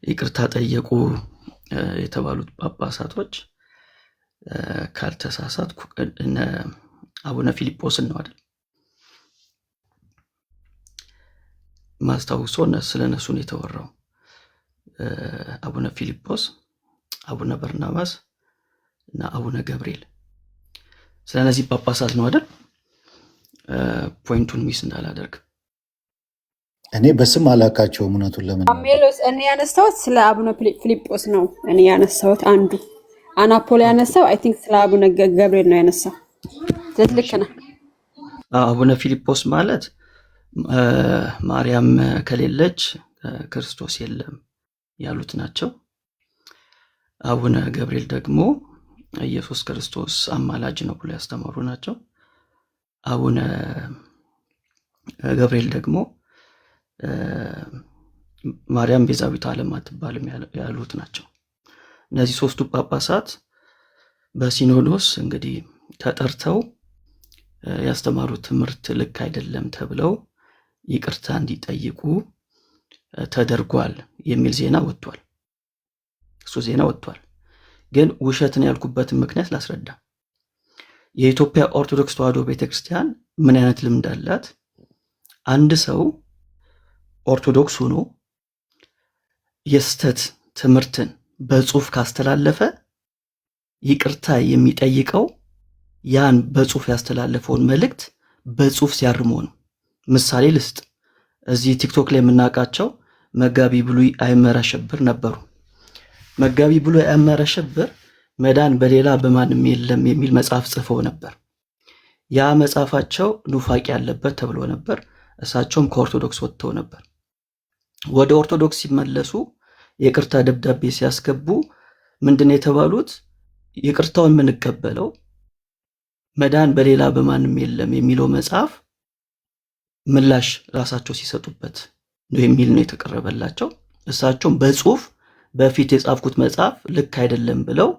ይቅርታ ጠየቁ የተባሉት ጳጳሳቶች ካልተሳሳትኩ እነ አቡነ ፊልጶስን ነው አይደል? ማስታውሶ ስለነሱ ነው የተወራው። አቡነ ፊልጶስ፣ አቡነ በርናባስ እና አቡነ ገብርኤል ስለነዚህ ጳጳሳት ነው አይደል? ፖይንቱን ሚስ እንዳላደርግ እኔ በስም አላውቃቸውም። እውነቱን ለምን ሜሎስ እኔ ያነሳሁት ስለ አቡነ ፊልጶስ ነው። እኔ ያነሳሁት አንዱ አናፖሊ ያነሳው አይ ቲንክ ስለ አቡነ ገብርኤል ነው ያነሳው። ልክ ነህ። አቡነ ፊልጶስ ማለት ማርያም ከሌለች ክርስቶስ የለም ያሉት ናቸው። አቡነ ገብርኤል ደግሞ ኢየሱስ ክርስቶስ አማላጅ ነው ብሎ ያስተማሩ ናቸው። አቡነ ገብርኤል ደግሞ ማርያም ቤዛዊት ዓለም አትባልም ያሉት ናቸው። እነዚህ ሶስቱ ጳጳሳት በሲኖዶስ እንግዲህ ተጠርተው ያስተማሩት ትምህርት ልክ አይደለም ተብለው ይቅርታ እንዲጠይቁ ተደርጓል የሚል ዜና ወጥቷል። እሱ ዜና ወጥቷል። ግን ውሸትን ያልኩበትን ምክንያት ላስረዳ። የኢትዮጵያ ኦርቶዶክስ ተዋሕዶ ቤተክርስቲያን ምን አይነት ልምድ አላት? አንድ ሰው ኦርቶዶክስ ሆኖ የስተት ትምህርትን በጽሁፍ ካስተላለፈ ይቅርታ የሚጠይቀው ያን በጽሁፍ ያስተላለፈውን መልእክት በጽሁፍ ሲያርመው ነው። ምሳሌ ልስጥ። እዚህ ቲክቶክ ላይ የምናውቃቸው መጋቢ ብሉይ አይመር አሸብር ነበሩ። መጋቢ ብሉይ አይመር አሸብር መዳን በሌላ በማንም የለም የሚል መጽሐፍ ጽፈው ነበር። ያ መጽሐፋቸው ኑፋቄ ያለበት ተብሎ ነበር። እሳቸውም ከኦርቶዶክስ ወጥተው ነበር። ወደ ኦርቶዶክስ ሲመለሱ የቅርታ ደብዳቤ ሲያስገቡ ምንድን የተባሉት? ይቅርታውን የምንቀበለው መዳን በሌላ በማንም የለም የሚለው መጽሐፍ ምላሽ ራሳቸው ሲሰጡበት ነው የሚል ነው የተቀረበላቸው። እሳቸውም በጽሁፍ በፊት የጻፍኩት መጽሐፍ ልክ አይደለም ብለው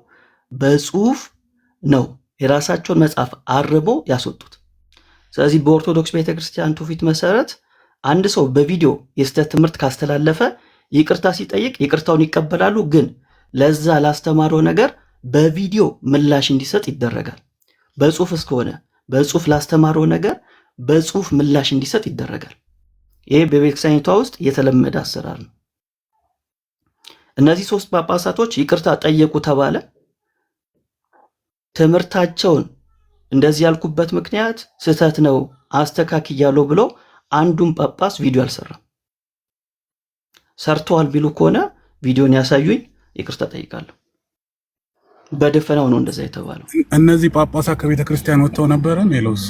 በጽሁፍ ነው የራሳቸውን መጽሐፍ አርቦ ያስወጡት። ስለዚህ በኦርቶዶክስ ቤተክርስቲያን ትውፊት መሰረት አንድ ሰው በቪዲዮ የስተት ትምህርት ካስተላለፈ ይቅርታ ሲጠይቅ ይቅርታውን ይቀበላሉ። ግን ለዛ ላስተማረው ነገር በቪዲዮ ምላሽ እንዲሰጥ ይደረጋል። በጽሁፍ እስከሆነ በጽሁፍ ላስተማረው ነገር በጽሁፍ ምላሽ እንዲሰጥ ይደረጋል። ይሄ በቤተክርስቲያኒቷ ውስጥ የተለመደ አሰራር ነው። እነዚህ ሶስት ጳጳሳቶች ይቅርታ ጠየቁ ተባለ። ትምህርታቸውን እንደዚህ ያልኩበት ምክንያት ስህተት ነው አስተካክያለሁ ብሎ አንዱን ጳጳስ ቪዲዮ አልሰራም። ሰርተዋል ቢሉ ከሆነ ቪዲዮን ያሳዩኝ፣ ይቅርታ ጠይቃለሁ። በደፈናው ነው እንደዛ የተባለው። እነዚህ ጳጳሳት ከቤተ ክርስቲያን ወጥተው ነበረ ሜሎስ?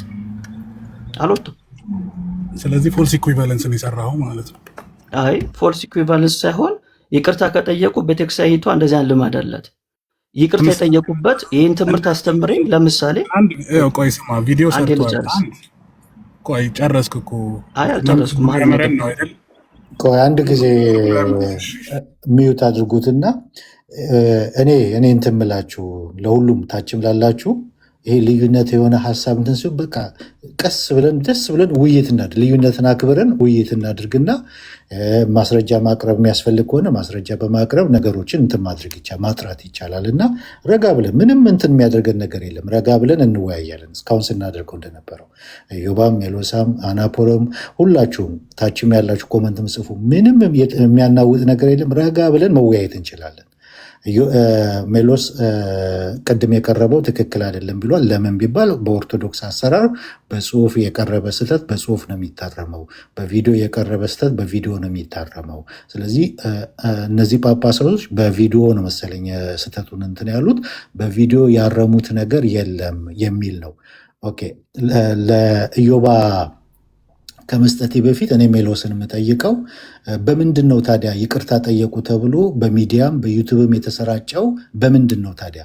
አልወጡም። ስለዚህ ፎልስ ኢኩዊቫለንስን የሰራው ማለት ነው። አይ ፎልስ ኢኩዊቫለንስ ሳይሆን ይቅርታ ከጠየቁ ቤተክርስቲያኒቷ እንደዚያን ልማድ አላት። ይቅርታ የጠየቁበት ይህን ትምህርት አስተምረኝ። ለምሳሌ ቆይ ስማ፣ ቪዲዮ ሰርቷል። ቆይ ጨረስክ እኮ? አይ አልጨረስኩም። ቆይ አንድ ጊዜ ሚዩት አድርጉትና እኔ እንትን ምላችሁ ለሁሉም ታችም ላላችሁ ይሄ ልዩነት የሆነ ሀሳብ እንትን ሲሆን በቃ ቀስ ብለን ደስ ብለን ውይይት እናድርግ። ልዩነትን አክብረን ውይይት እናድርግና ማስረጃ ማቅረብ የሚያስፈልግ ከሆነ ማስረጃ በማቅረብ ነገሮችን እንትን ማድረግ ማጥራት ይቻላል። እና ረጋ ብለን ምንም እንትን የሚያደርገን ነገር የለም። ረጋ ብለን እንወያያለን። እስካሁን ስናደርገው እንደነበረው ዮባም፣ ሜሎሳም፣ አናፖሎም ሁላችሁም ታችም ያላችሁ ኮመንት ምጽፉ። ምንም የሚያናውጥ ነገር የለም። ረጋ ብለን መወያየት እንችላለን። ሜሎስ ቅድም የቀረበው ትክክል አይደለም ብሏል። ለምን ቢባል በኦርቶዶክስ አሰራር በጽሁፍ የቀረበ ስህተት በጽሁፍ ነው የሚታረመው፣ በቪዲዮ የቀረበ ስህተት በቪዲዮ ነው የሚታረመው። ስለዚህ እነዚህ ጳጳሳቶች በቪዲዮ ነው መሰለኝ ስህተቱን እንትን ያሉት፣ በቪዲዮ ያረሙት ነገር የለም የሚል ነው። ኦኬ ለኢዮባ ከመስጠቴ በፊት እኔ ሜሎስን የምጠይቀው በምንድን ነው ታዲያ ይቅርታ ጠየቁ ተብሎ በሚዲያም በዩቱብም የተሰራጨው በምንድን ነው ታዲያ?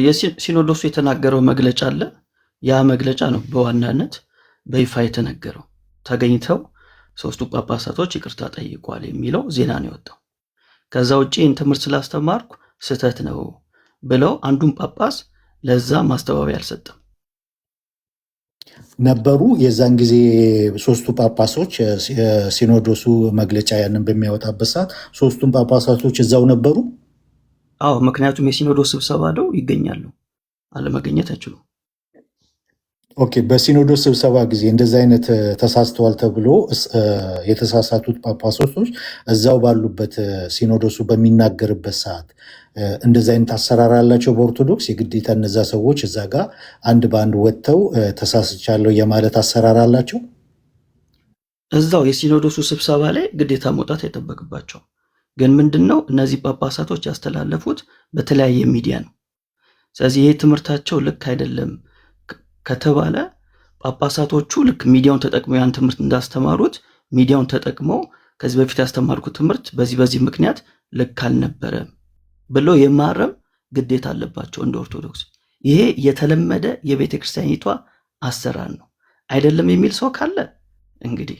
የሲኖዶሱ የተናገረው መግለጫ አለ። ያ መግለጫ ነው በዋናነት በይፋ የተነገረው። ተገኝተው ሶስቱ ጳጳሳቶች ይቅርታ ጠይቋል የሚለው ዜና ነው የወጣው። ከዛ ውጭ ይህን ትምህርት ስላስተማርኩ ስህተት ነው ብለው አንዱን ጳጳስ ለዛ ማስተባበያ አልሰጠም። ነበሩ። የዛን ጊዜ ሶስቱ ጳጳሶች ሲኖዶሱ መግለጫ ያንን በሚያወጣበት ሰዓት ሶስቱም ጳጳሳቶች እዛው ነበሩ። አዎ፣ ምክንያቱም የሲኖዶስ ስብሰባ ነው፣ ይገኛሉ፣ አለመገኘት አይችሉም። ኦኬ። በሲኖዶስ ስብሰባ ጊዜ እንደዚህ አይነት ተሳስተዋል ተብሎ የተሳሳቱት ጳጳሳቶች እዛው ባሉበት ሲኖዶሱ በሚናገርበት ሰዓት እንደዚህ አይነት አሰራር አላቸው በኦርቶዶክስ። የግዴታ እነዛ ሰዎች እዛ ጋር አንድ በአንድ ወጥተው ተሳስቻለሁ የማለት አሰራር አላቸው። እዛው የሲኖዶሱ ስብሰባ ላይ ግዴታ መውጣት አይጠበቅባቸው። ግን ምንድን ነው እነዚህ ጳጳሳቶች ያስተላለፉት በተለያየ ሚዲያ ነው። ስለዚህ ይሄ ትምህርታቸው ልክ አይደለም ከተባለ ጳጳሳቶቹ ልክ ሚዲያውን ተጠቅመው ያን ትምህርት እንዳስተማሩት ሚዲያውን ተጠቅመው ከዚህ በፊት ያስተማርኩት ትምህርት በዚህ ምክንያት ልክ አልነበረም ብሎ የማረም ግዴታ አለባቸው እንደ ኦርቶዶክስ። ይሄ የተለመደ የቤተ ክርስቲያኒቷ አሰራር ነው። አይደለም የሚል ሰው ካለ እንግዲህ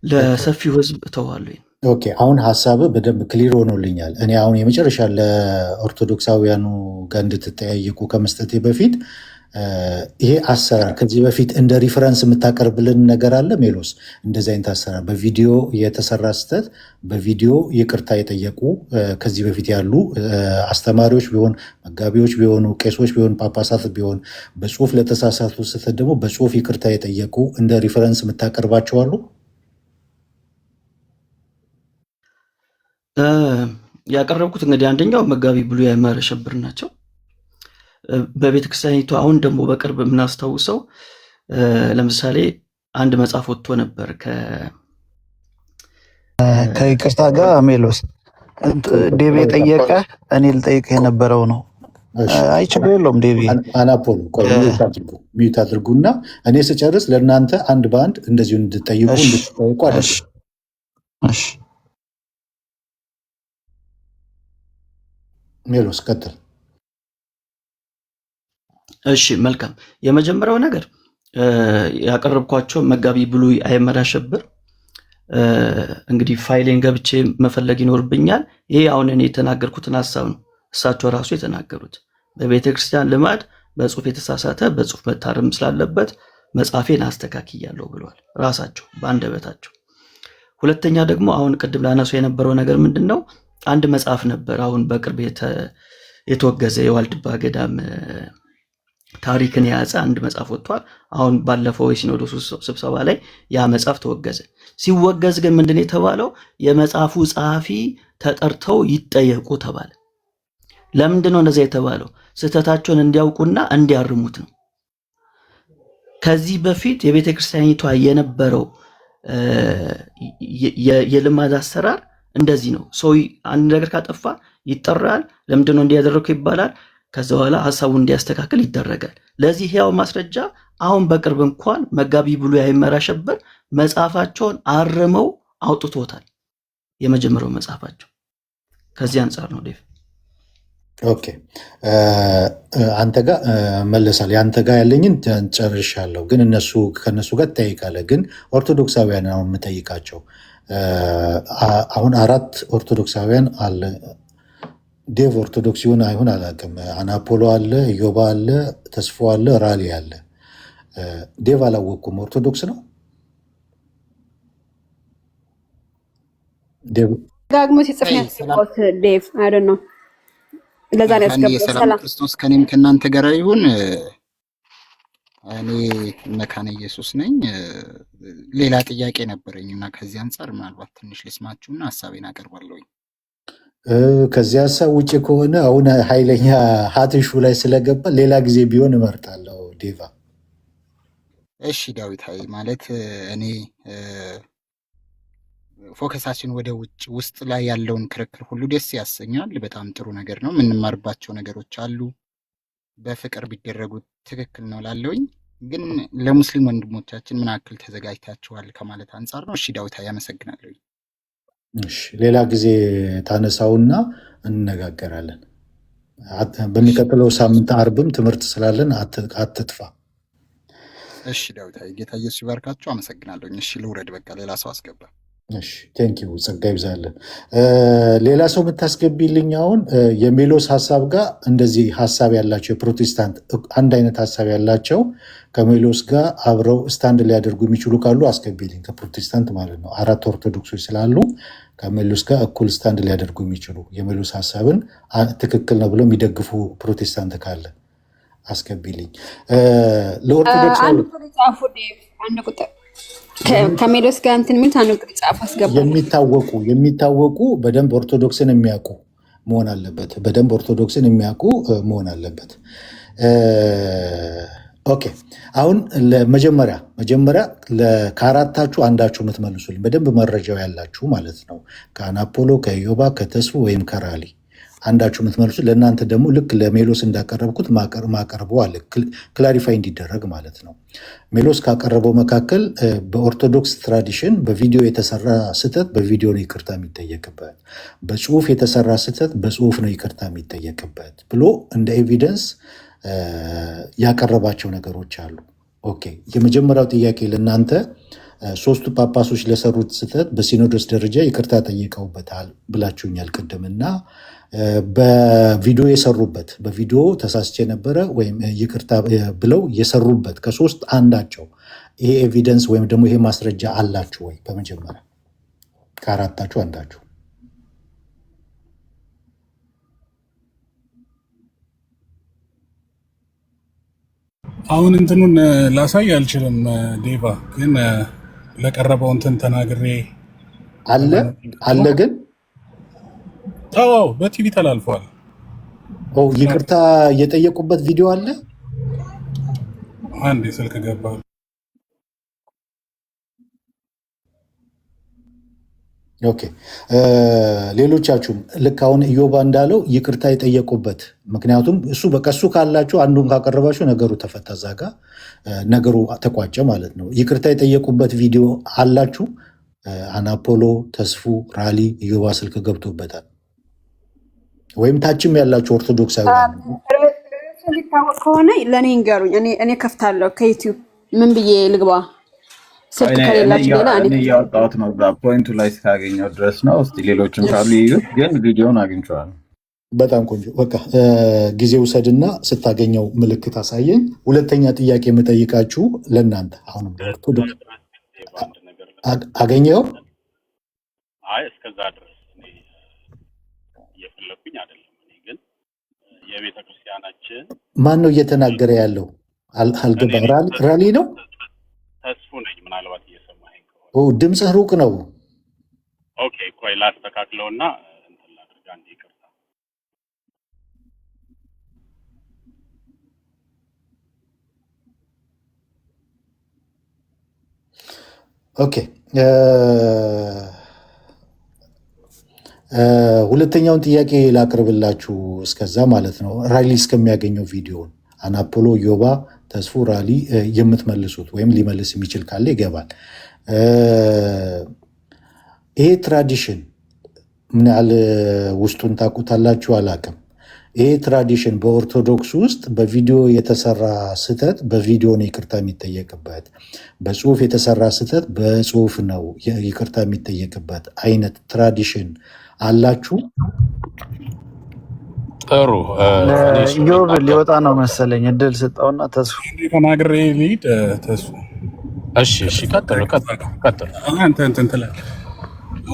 ለሰፊው ሕዝብ እተዋለሁ። ኦኬ፣ አሁን ሀሳብ በደንብ ክሊር ሆኖልኛል። እኔ አሁን የመጨረሻ ለኦርቶዶክሳውያኑ ጋር እንድትጠያየቁ ከመስጠቴ በፊት ይሄ አሰራር ከዚህ በፊት እንደ ሪፈረንስ የምታቀርብልን ነገር አለ ሜሎስ? እንደዚህ አይነት አሰራር በቪዲዮ የተሰራ ስህተት በቪዲዮ ይቅርታ የጠየቁ ከዚህ በፊት ያሉ አስተማሪዎች ቢሆን መጋቢዎች ቢሆኑ ቄሶች ቢሆን ጳጳሳት ቢሆን በጽሁፍ ለተሳሳቱ ስህተት ደግሞ በጽሁፍ ይቅርታ የጠየቁ እንደ ሪፈረንስ የምታቀርባቸው አሉ? ያቀረብኩት እንግዲህ አንደኛው መጋቢ ብሉይ አይመረ ሸብር ናቸው። በቤተ ክርስቲያኒቱ አሁን ደግሞ በቅርብ የምናስታውሰው ለምሳሌ አንድ መጽሐፍ ወጥቶ ነበር ከይቅርታ ጋር ሜሎስ ዴቪ የጠየቀ እኔ ልጠይቅ የነበረው ነው። አይ ችግር የለውም ዴቪ። አናፖሎ ሚዩት አድርጉና እኔ ስጨርስ ለእናንተ አንድ በአንድ እንደዚሁ እንድጠይቁ አድርጉ። ሜሎስ ቀጥል። እሺ መልካም። የመጀመሪያው ነገር ያቀረብኳቸው መጋቢ ብሉይ አይመረ ሸብር እንግዲህ ፋይሌን ገብቼ መፈለግ ይኖርብኛል። ይሄ አሁን እኔ የተናገርኩትን ሀሳብ ነው እሳቸው ራሱ የተናገሩት። በቤተ ክርስቲያን ልማድ በጽሁፍ የተሳሳተ በጽሁፍ መታረም ስላለበት መጽሐፌን አስተካክያለሁ ብለዋል ራሳቸው በአንደበታቸው። ሁለተኛ ደግሞ አሁን ቅድም ላነሱ የነበረው ነገር ምንድን ነው? አንድ መጽሐፍ ነበር አሁን በቅርብ የተወገዘ የዋልድባ ገዳም ታሪክን የያዘ አንድ መጽሐፍ ወጥቷል። አሁን ባለፈው የሲኖዶሱ ስብሰባ ላይ ያ መጽሐፍ ተወገዘ። ሲወገዝ ግን ምንድን የተባለው? የመጽሐፉ ጸሐፊ ተጠርተው ይጠየቁ ተባለ። ለምንድን ነው እንደዛ የተባለው? ስህተታቸውን እንዲያውቁና እንዲያርሙት ነው። ከዚህ በፊት የቤተ ክርስቲያኒቷ የነበረው የልማድ አሰራር እንደዚህ ነው። ሰው አንድ ነገር ካጠፋ ይጠራል። ለምንድን ነው እንዲያደረገው ይባላል። ከዛ በኋላ ሀሳቡን እንዲያስተካክል ይደረጋል። ለዚህ ሕያው ማስረጃ አሁን በቅርብ እንኳን መጋቢ ብሉይ አይመረ ሸብር መጽሐፋቸውን አርመው አውጥቶታል። የመጀመሪያው መጽሐፋቸው ከዚህ አንጻር ነው። ዴቭ ኦኬ፣ አንተ ጋር መለሳል። የአንተ ጋር ያለኝን ጨርሻለሁ፣ ግን ከእነሱ ጋር ትጠይቃለህ። ግን ኦርቶዶክሳውያን አሁን የምጠይቃቸው አሁን 4 ኦርቶዶክሳውያን አለ። ዴቭ ኦርቶዶክስ ይሁን አይሁን አላውቅም። አናፖሎ አለ፣ ኢዮባ አለ፣ ተስፎ አለ፣ ራሊ አለ። ዴቭ አላወቅኩም። ኦርቶዶክስ ነው ዳግሞ ሲጽፍ ያስቆት ዴቭ አይደል ነው። ለዛ ነው ያስገባው። ሰላም ክርስቶስ ከኔም ከእናንተ ጋር ይሁን። እኔ መካነ ኢየሱስ ነኝ። ሌላ ጥያቄ ነበረኝ እና ከዚህ አንጻር ምናልባት ትንሽ ልስማችሁና ሀሳቤን አቀርባለሁኝ። ከዚህ ሀሳብ ውጭ ከሆነ አሁን ኃይለኛ ሀትሹ ላይ ስለገባ ሌላ ጊዜ ቢሆን እመርጣለሁ። ዴቫ እሺ ዳዊታዊ ማለት እኔ ፎከሳችን ወደ ውስጥ ላይ ያለውን ክርክር ሁሉ ደስ ያሰኛል። በጣም ጥሩ ነገር ነው። የምንማርባቸው ነገሮች አሉ። በፍቅር ቢደረጉ ትክክል ነው ላለውኝ። ግን ለሙስሊም ወንድሞቻችን ምን ያክል ተዘጋጅታችኋል ከማለት አንጻር ነው። እሺ ዳዊታዊ ያመሰግናለሁ። ሌላ ጊዜ ታነሳውና እንነጋገራለን። በሚቀጥለው ሳምንት አርብም ትምህርት ስላለን አትጥፋ። እሺ ዳዊታዊ ጌታ ኢየሱስ ይባርካችሁ። አመሰግናለሁ። እሺ ልውረድ፣ በቃ ሌላ ሰው አስገባ። እሺ ቴንኪው ጸጋ ይብዛለን። ሌላ ሰው የምታስገቢልኝ አሁን የሜሎስ ሀሳብ ጋር እንደዚህ ሀሳብ ያላቸው የፕሮቴስታንት አንድ አይነት ሀሳብ ያላቸው ከሜሎስ ጋር አብረው ስታንድ ሊያደርጉ የሚችሉ ካሉ አስገቢልኝ። ከፕሮቴስታንት ማለት ነው 4 ኦርቶዶክሶች ስላሉ ከሜሎስ ጋር እኩል ስታንድ ሊያደርጉ የሚችሉ የሜሎስ ሀሳብን ትክክል ነው ብለው የሚደግፉ ፕሮቴስታንት ካለ አስገቢልኝ። ለኦርቶዶክስ አንድ ቁጥር ጻፉ ዴቭ፣ አንድ ቁጥር ከሜሎስ ጋር እንትን የሚሉት አንድ ቁጥር ጻፉ አስገባ። የሚታወቁ በደንብ ኦርቶዶክስን የሚያውቁ መሆን አለበት። በደንብ ኦርቶዶክስን የሚያውቁ መሆን አለበት። ኦኬ አሁን መጀመሪያ ከአራታችሁ አንዳችሁ የምትመልሱልኝ በደንብ መረጃው ያላችሁ ማለት ነው። ከአናፖሎ፣ ከኢዮባ፣ ከተስፉ ወይም ከራሊ አንዳችሁ የምትመልሱ ለእናንተ ደግሞ ልክ ለሜሎስ እንዳቀረብኩት ማቀርበው አለ ክላሪፋይ እንዲደረግ ማለት ነው። ሜሎስ ካቀረበው መካከል በኦርቶዶክስ ትራዲሽን በቪዲዮ የተሰራ ስህተት በቪዲዮ ነው ይቅርታ የሚጠየቅበት፣ በጽሁፍ የተሰራ ስህተት በጽሁፍ ነው ይቅርታ የሚጠየቅበት ብሎ እንደ ኤቪደንስ ያቀረባቸው ነገሮች አሉ። ኦኬ የመጀመሪያው ጥያቄ ለእናንተ 3ቱ ጳጳሶች ለሰሩት ስህተት በሲኖዶስ ደረጃ ይቅርታ ጠይቀውበታል ብላችሁኛል ቅድምና በቪዲዮ የሰሩበት በቪዲዮ ተሳስቼ ነበረ ወይም ይቅርታ ብለው የሰሩበት ከ3 አንዳቸው ይሄ ኤቪደንስ ወይም ደግሞ ይሄ ማስረጃ አላችሁ ወይ? በመጀመሪያ ከአራታችሁ አንዳችሁ አሁን እንትኑን ላሳይ አልችልም ዴቫ፣ ግን ለቀረበው እንትን ተናግሬ አለ ግን በቲቪ ተላልፏል። ይቅርታ የጠየቁበት ቪዲዮ አለ። አንድ የስልክ ገባ። ኦኬ ሌሎቻችሁም ልክ አሁን ኢዮባ እንዳለው ይቅርታ የጠየቁበት ምክንያቱም እሱ ካላችሁ አንዱን ካቀረባችሁ ነገሩ ተፈታ፣ እዛ ጋ ነገሩ ተቋጨ ማለት ነው። ይቅርታ የጠየቁበት ቪዲዮ አላችሁ? አናፖሎ፣ ተስፉ፣ ራሊ፣ ኢዮባ ስልክ ገብቶበታል ወይም ታችም ያላችሁ ኦርቶዶክሳዊ ሊታወቅ ከሆነ ለእኔ እንገሩኝ። እኔ ከፍታለሁ ከዩቲዩብ ምን ብዬ ልግባ? ስልክ ከሌላችሁ ሌላ እኔ እያወጣሁት ነው ፖይንቱ ላይ እስካገኘው ድረስ ነው። እስኪ ሌሎችም ካሉ ይዩት፣ ግን ቪዲዮን አግኝቼዋለሁ። በጣም ቆንጆ። በቃ ጊዜ ውሰድና ስታገኘው ምልክት አሳየኝ። ሁለተኛ ጥያቄ የምጠይቃችሁ ለእናንተ አሁንም ኦርቶዶክስ አገኘው? አይ እስከዛ ድረስ እየፈለኩኝ አይደለም። እኔ ግን የቤተ ክርስቲያናችን ማን ነው እየተናገረ ያለው? አልገባም። ራሊ ነው? ተስፉ ነኝ። ምናልባት እየሰማኸኝ ከሆነ ድምፅህ ሩቅ ነው። ኦኬ ቆይ ላስተካክለውና እንትን ላድርግ። አንዴ ይቅርታ። ኦኬ ሁለተኛውን ጥያቄ ላቅርብላችሁ እስከዛ ማለት ነው። ራሊ እስከሚያገኘው ቪዲዮን አናፖሎ፣ ኢዮባ፣ ተስፉ፣ ራሊ የምትመልሱት ወይም ሊመልስ የሚችል ካለ ይገባል። ይሄ ትራዲሽን ምን ያህል ውስጡን ታውቁታላችሁ አላውቅም። ይሄ ትራዲሽን በኦርቶዶክስ ውስጥ በቪዲዮ የተሰራ ስህተት በቪዲዮ ነው ይቅርታ የሚጠየቅበት፣ በጽሁፍ የተሰራ ስህተት በጽሁፍ ነው ይቅርታ የሚጠየቅበት አይነት ትራዲሽን አላችሁ? ጥሩ ኢዮብ ሊወጣ ነው መሰለኝ፣ እድል ስጠውና ተስፉ ተናግሬ ልሂድ። ተስፉ እሺ፣ ቀጥሉ። አንተ እንትን ትላለህ።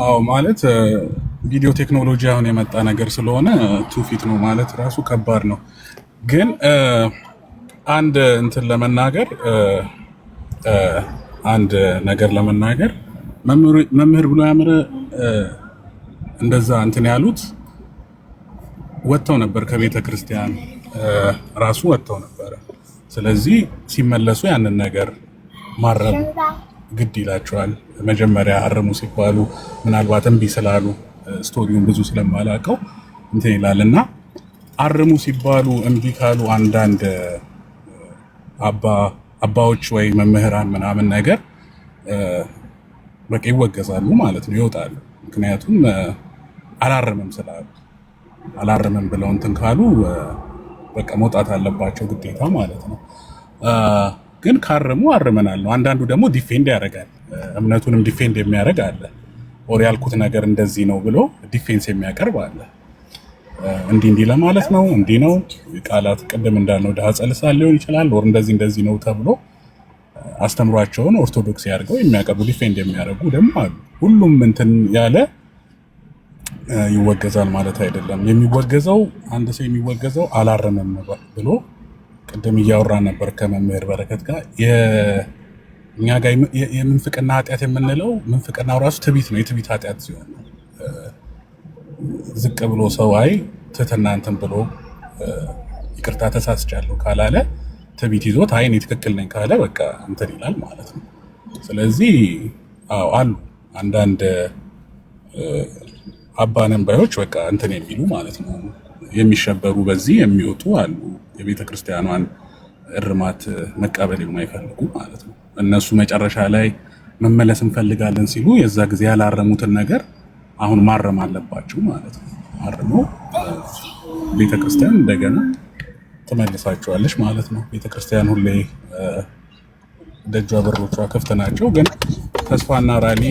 አዎ ማለት ቪዲዮ ቴክኖሎጂ አሁን የመጣ ነገር ስለሆነ ትውፊት ነው ማለት ራሱ ከባድ ነው። ግን አንድ ነገር ለመናገር መምህር ብሎ ያምር እንደዛ እንትን ያሉት ወጥተው ነበር ከቤተ ክርስቲያን ራሱ ወጥተው ነበረ። ስለዚህ ሲመለሱ ያንን ነገር ማረም ግድ ይላቸዋል። መጀመሪያ አርሙ ሲባሉ ምናልባት እምቢ ስላሉ ስቶሪውን ብዙ ስለማላውቀው እንትን ይላል እና አርሙ ሲባሉ እምቢ ካሉ አንዳንድ አባዎች ወይ መምህራን ምናምን ነገር በቃ ይወገዛሉ ማለት ነው፣ ይወጣሉ። ምክንያቱም አላርምም ስላሉ አላርምም ብለው እንትን ካሉ በቃ መውጣት አለባቸው ግዴታ ማለት ነው። ግን ካረሙ አርመናል ነው። አንዳንዱ ደግሞ ዲፌንድ ያደርጋል፣ እምነቱንም ዲፌንድ የሚያደርግ አለ። ኦር ያልኩት ነገር እንደዚህ ነው ብሎ ዲፌንስ የሚያቀርብ አለ። እንዲህ ለማለት ነው እንዲህ ነው ቃላት ቅድም እንዳልነው ዳጸ ልሳን ሊሆን ይችላል ኦር እንደዚህ ነው ተብሎ አስተምሯቸውን ኦርቶዶክስ ያድርገው የሚያቀርቡ ዲፌንድ የሚያደርጉ ደግሞ አሉ። ሁሉም እንትን ያለ ይወገዛል ማለት አይደለም። የሚወገዘው አንድ ሰው የሚወገዘው አላረመም ብሎ ቅድም እያወራን ነበር ከመምህር በረከት ጋር እኛ ጋር የምንፍቅና ኃጢአት የምንለው ምንፍቅናው ራሱ ትቢት ነው። የትቢት ኃጢአት ሲሆን ዝቅ ብሎ ሰው አይ ትህትና እንትን ብሎ ይቅርታ ተሳስቻለሁ ካላለ ትቢት ይዞት አይ እኔ ትክክል ነኝ ካለ በቃ እንትን ይላል ማለት ነው። ስለዚህ አሉ አንዳንድ አባነን ባዮች በቃ እንትን የሚሉ ማለት ነው የሚሸበሩ በዚህ የሚወጡ አሉ። የቤተ ክርስቲያኗን እርማት መቀበል የማይፈልጉ ማለት ነው። እነሱ መጨረሻ ላይ መመለስ እንፈልጋለን ሲሉ የዛ ጊዜ ያላረሙትን ነገር አሁን ማረም አለባቸው ማለት ነው። አርሞ ቤተክርስቲያን እንደገና ትመልሳቸዋለች ማለት ነው። ቤተክርስቲያን ሁሌ ደጇ በሮቿ ክፍት ናቸው። ግን ተስፋና ራሊ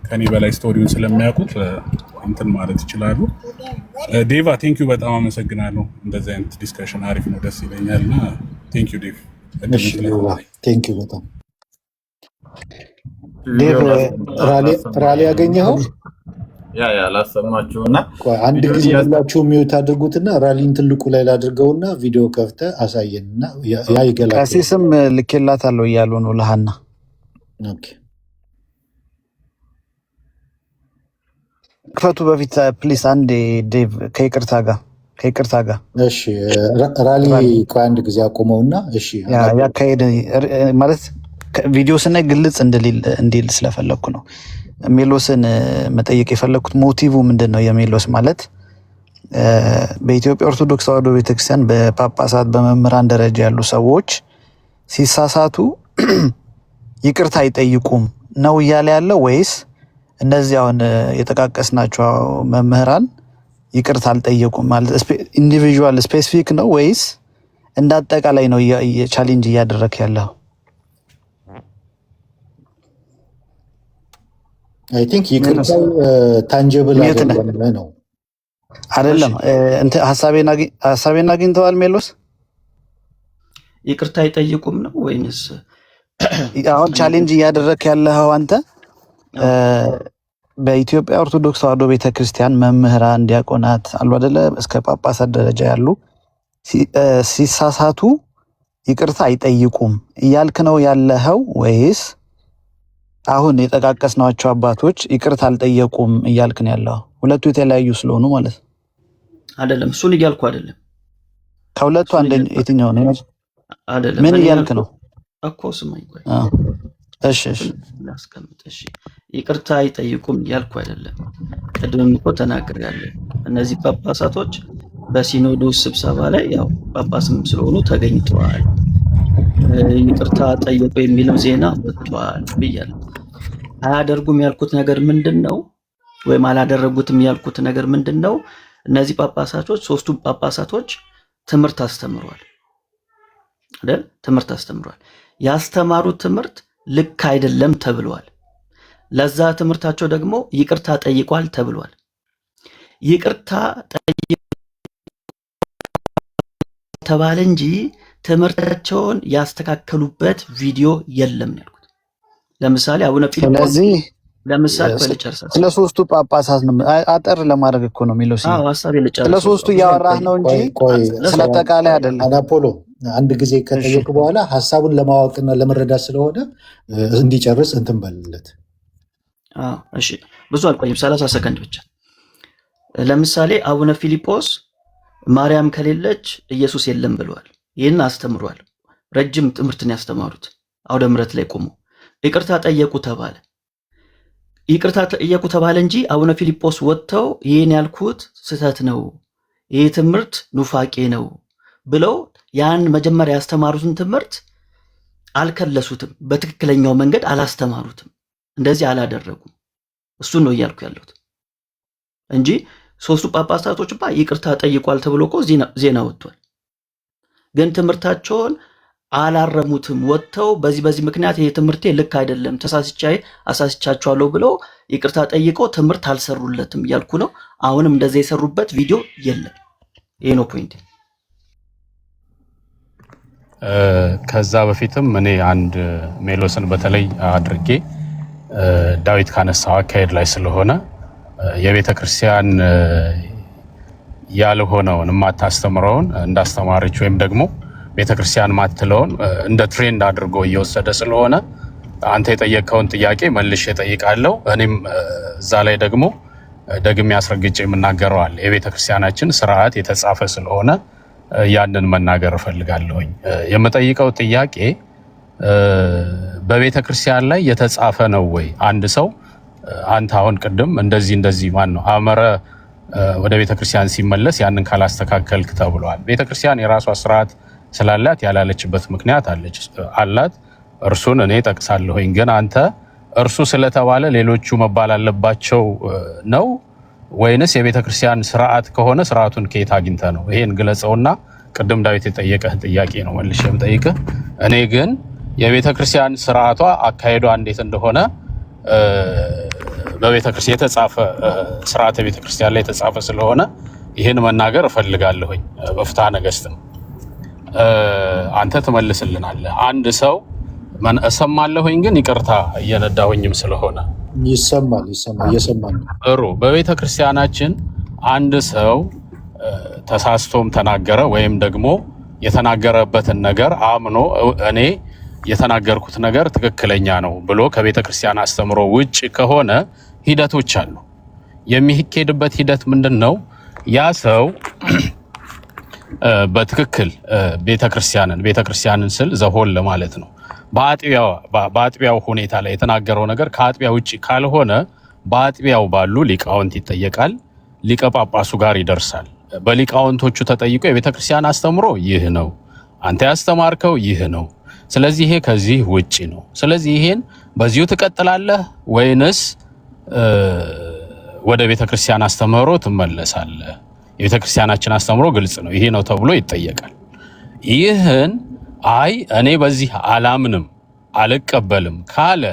ከኔ በላይ ስቶሪውን ስለሚያውቁት እንትን ማለት ይችላሉ። ዴቫ ቴንክ ዩ በጣም አመሰግናለሁ። እንደዚህ አይነት ዲስከሽን አሪፍ ነው፣ ደስ ይለኛል እና ቴንክ ዩ ዴቭ። ቴንክ ዩ በጣም ዴቭ። ራሊ ያገኘኸው ላሰማችሁና አንድ ጊዜ ሁላችሁ ሚውት አድርጉትና ራሊን ትልቁ ላይ ላድርገውና ቪዲዮ ከፍተህ አሳየንና ያ ይገላል። ቀሲስም ልኬላታለሁ እያሉ ነው ለሃና። ኦኬ ክፈቱ በፊት ፕሊስ አንዴ ዴቭ ከይቅርታ ጋር እሺ። ራሊ አንድ ጊዜ አቆመውና እሺ ያካሄድ ማለት ቪዲዮ ስናይ ግልጽ እንዲል ስለፈለኩ ነው። ሜሎስን መጠየቅ የፈለኩት ሞቲቭ ምንድን ነው? የሜሎስ ማለት በኢትዮጵያ ኦርቶዶክስ ተዋሕዶ ቤተክርስቲያን በጳጳሳት በመምህራን ደረጃ ያሉ ሰዎች ሲሳሳቱ ይቅርታ አይጠይቁም ነው እያለ ያለው ወይስ እነዚህ አሁን የጠቃቀስናቸው መምህራን ይቅርታ አልጠየቁም ማለት ኢንዲቪዥዋል ስፔሲፊክ ነው ወይስ እንደ አጠቃላይ ነው ቻሌንጅ እያደረክ ያለው? አይ ቲንክ ይቅርታው ታንጀብል ነው አይደለም። ሀሳቤን አግኝተዋል ሜሎስ? ይቅርታ አይጠይቁም ነው ወይንስ አሁን ቻሌንጅ እያደረክ ያለው አንተ በኢትዮጵያ ኦርቶዶክስ ተዋሕዶ ቤተክርስቲያን መምህራን ዲያቆናት አሉ አይደለ? እስከ ጳጳሳት ደረጃ ያሉ ሲሳሳቱ ይቅርታ አይጠይቁም እያልክ ነው ያለኸው ወይስ አሁን የጠቃቀስናቸው አባቶች ይቅርታ አልጠየቁም እያልክ ነው ያለው? ሁለቱ የተለያዩ ስለሆኑ ማለት ነው። አይደለም፣ እሱን እያልኩ አይደለም። ከሁለቱ አንደኛው የትኛው ነው? አይደለም፣ ምን እያልክ ነው እኮ? ስማኝ ቆይ። እሺ ላስቀምጥ። እሺ ይቅርታ አይጠይቁም እያልኩ አይደለም። ቅድምም እኮ ተናግሬያለሁ። እነዚህ ጳጳሳቶች በሲኖዶስ ስብሰባ ላይ ያው ጳጳስም ስለሆኑ ተገኝተዋል። ይቅርታ ጠየቁ የሚለው ዜና ወጥቷል ብያለሁ። አያደርጉም ያልኩት ነገር ምንድነው? ወይም አላደረጉትም ያልኩት ነገር ምንድነው? እነዚህ ጳጳሳቶች ሶስቱ ጳጳሳቶች ትምህርት አስተምሯል አይደል? ትምህርት አስተምሯል። ያስተማሩት ትምህርት ልክ አይደለም ተብሏል። ለዛ ትምህርታቸው ደግሞ ይቅርታ ጠይቋል ተብሏል። ይቅርታ ጠይቋል ተባለ እንጂ ትምህርታቸውን ያስተካከሉበት ቪዲዮ የለም ያልኩት። ለምሳሌ አቡነ ፊልጶስ ለምሳሌ ልጨርሳለሁ። ስለ ሶስቱ ጳጳሳት ነው አጠር ለማድረግ እኮ ነው የሚለው ሲል ሐሳቤ ልጨርስ። ስለ ሶስቱ እያወራህ ነው እንጂ ስለ አጠቃላይ አይደለም። አናፖሎ አንድ ጊዜ ከጠየቁ በኋላ ሐሳቡን ለማወቅና ለመረዳት ስለሆነ እንዲጨርስ እንትን በልለት። እሺ ብዙ አልቆይም፣ 30 ሰከንድ ብቻ። ለምሳሌ አቡነ ፊልጶስ ማርያም ከሌለች ኢየሱስ የለም ብለዋል። ይህን አስተምሯል። ረጅም ትምህርትን ያስተማሩት አውደ ምሕረት ላይ ቆሙ። ይቅርታ ጠየቁ ተባለ። ይቅርታ ጠየቁ ተባለ እንጂ አቡነ ፊልጶስ ወጥተው ይህን ያልኩት ስህተት ነው፣ ይህ ትምህርት ኑፋቄ ነው ብለው ያን መጀመሪያ ያስተማሩትን ትምህርት አልከለሱትም፣ በትክክለኛው መንገድ አላስተማሩትም፣ እንደዚህ አላደረጉም። እሱን ነው እያልኩ ያለሁት እንጂ ሶስቱ ጳጳሳቶች ይቅርታ ጠይቋል ተብሎ እኮ ዜና ወጥቷል። ግን ትምህርታቸውን አላረሙትም። ወጥተው በዚህ ምክንያት ይሄ ትምህርቴ ልክ አይደለም አሳስቻቸዋለሁ ብለው ይቅርታ ጠይቀው ትምህርት አልሰሩለትም እያልኩ ነው። አሁንም እንደዛ የሰሩበት ቪዲዮ የለም። ይሄ ነው ፖይንት። ከዛ በፊትም እኔ አንድ ሜሎስን በተለይ አድርጌ ዳዊት ካነሳው አካሄድ ላይ ስለሆነ የቤተ ክርስቲያን ያልሆነውን የማታስተምረውን እንዳስተማረች ወይም ደግሞ ቤተ ክርስቲያን ማትለውን እንደ ትሬንድ አድርጎ እየወሰደ ስለሆነ አንተ የጠየቀውን ጥያቄ መልሼ እጠይቃለሁ። እኔም እዛ ላይ ደግሞ ደግሜ አስረግጬ የምናገረው አለ። የቤተ ክርስቲያናችን ስርዓት የተጻፈ ስለሆነ ያንን መናገር እፈልጋለሁኝ። የምጠይቀው ጥያቄ በቤተ ክርስቲያን ላይ የተጻፈ ነው ወይ? አንድ ሰው አንተ አሁን ቅድም እንደዚህ ማን ነው አመረ ወደ ቤተ ክርስቲያን ሲመለስ ያንን ካላስተካከልክ ተብሏል። ቤተ ክርስቲያን የራሷ ስርዓት ስላላት ያላለችበት ምክንያት አላት። እርሱን እኔ ጠቅሳለሁኝ። ግን አንተ እርሱ ስለተባለ ሌሎቹ መባል አለባቸው ነው ወይንስ የቤተ ክርስቲያን ስርዓት ከሆነ ስርዓቱን ከየት አግኝተ ነው? ይሄን ግለጸውና ቅድም ዳዊት የጠየቀህ ጥያቄ ነው መልሼ የምጠይቅህ። እኔ ግን የቤተ ክርስቲያን ስርዓቷ አካሄዷ እንዴት እንደሆነ በቤተ ክርስቲያን የተጻፈ ስርዓተ ቤተ ክርስቲያን ላይ የተጻፈ ስለሆነ ይህን መናገር እፈልጋለሁኝ። በፍትሐ ነገሥትም አንተ ትመልስልናለህ። አንድ ሰው እሰማለሁኝ ግን ይቅርታ እየነዳሁኝም ስለሆነ ይሰማል እየሰማን ነው። ጥሩ። በቤተ ክርስቲያናችን አንድ ሰው ተሳስቶም ተናገረ ወይም ደግሞ የተናገረበትን ነገር አምኖ እኔ የተናገርኩት ነገር ትክክለኛ ነው ብሎ ከቤተ ክርስቲያን አስተምሮ ውጭ ከሆነ ሂደቶች አሉ። የሚሄድበት ሂደት ምንድን ነው? ያ ሰው በትክክል ቤተ ክርስቲያንን ስል ዘሆል ለማለት ነው በአጥቢያው ሁኔታ ላይ የተናገረው ነገር ከአጥቢያ ውጭ ካልሆነ በአጥቢያው ባሉ ሊቃውንት ይጠየቃል። ሊቀ ጳጳሱ ጋር ይደርሳል። በሊቃውንቶቹ ተጠይቆ የቤተ ክርስቲያን አስተምሮ ይህ ነው፣ አንተ ያስተማርከው ይህ ነው፣ ስለዚህ ይሄ ከዚህ ውጪ ነው፣ ስለዚህ ይሄን በዚሁ ትቀጥላለህ ወይንስ ወደ ቤተ ክርስቲያን አስተምሮ ትመለሳለህ? የቤተ ክርስቲያናችን አስተምሮ ግልጽ ነው፣ ይሄ ነው ተብሎ ይጠየቃል። ይህን አይ እኔ በዚህ አላምንም አልቀበልም ካለ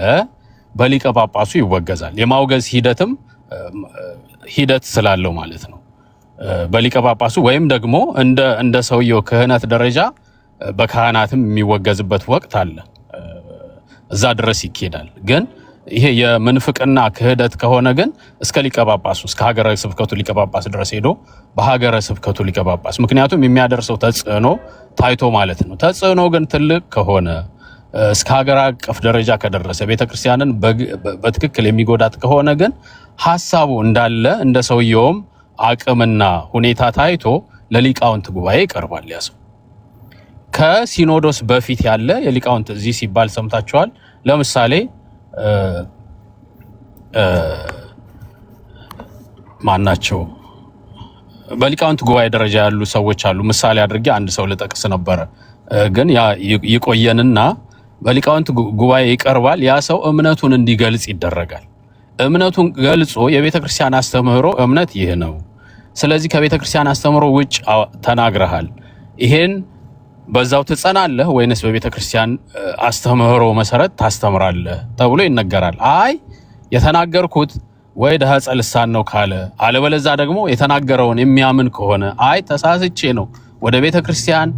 በሊቀ ጳጳሱ ይወገዛል። የማውገዝ ሂደት ስላለው ማለት ነው። በሊቀ ጳጳሱ ወይም ደግሞ እንደ ሰውየው ክህነት ደረጃ በካህናትም የሚወገዝበት ወቅት አለ። እዛ ድረስ ይኬዳል። ግን ይሄ የምንፍቅና ክህደት ከሆነ ግን እስከ ሊቀ ጳጳሱ እስከ ሀገረ ስብከቱ ሊቀ ጳጳስ ድረስ ሄዶ በሀገረ ስብከቱ ሊቀ ጳጳስ፣ ምክንያቱም የሚያደርሰው ተጽዕኖ ታይቶ ማለት ነው። ተጽዕኖ ግን ትልቅ ከሆነ እስከ ሀገር አቀፍ ደረጃ ከደረሰ ቤተክርስቲያንን በትክክል የሚጎዳት ከሆነ ግን ሐሳቡ እንዳለ እንደ ሰውየውም አቅምና ሁኔታ ታይቶ ለሊቃውንት ጉባኤ ይቀርባል። ያ ሰው ከሲኖዶስ በፊት ያለ የሊቃውንት እዚህ ሲባል ሰምታችኋል። ለምሳሌ ማናቸው በሊቃውንት ጉባኤ ደረጃ ያሉ ሰዎች አሉ። ምሳሌ አድርጌ አንድ ሰው ልጠቅስ ነበረ፣ ግን ያ ይቆየንና በሊቃውንት ጉባኤ ይቀርባል። ያ ሰው እምነቱን እንዲገልጽ ይደረጋል። እምነቱን ገልጾ የቤተ ክርስቲያን አስተምህሮ እምነት ይህ ነው፣ ስለዚህ ከቤተ ክርስቲያን አስተምህሮ ውጭ ተናግረሃል፣ ይሄን በዛው ትጸናለህ ወይንስ በቤተ ክርስቲያን አስተምህሮ መሰረት ታስተምራለህ ተብሎ ይነገራል። አይ የተናገርኩት ወይ ደህጸ ልሳን ነው ካለ፣ አለበለዛ ደግሞ የተናገረውን የሚያምን ከሆነ አይ ተሳስቼ ነው ወደ ቤተ ክርስቲያን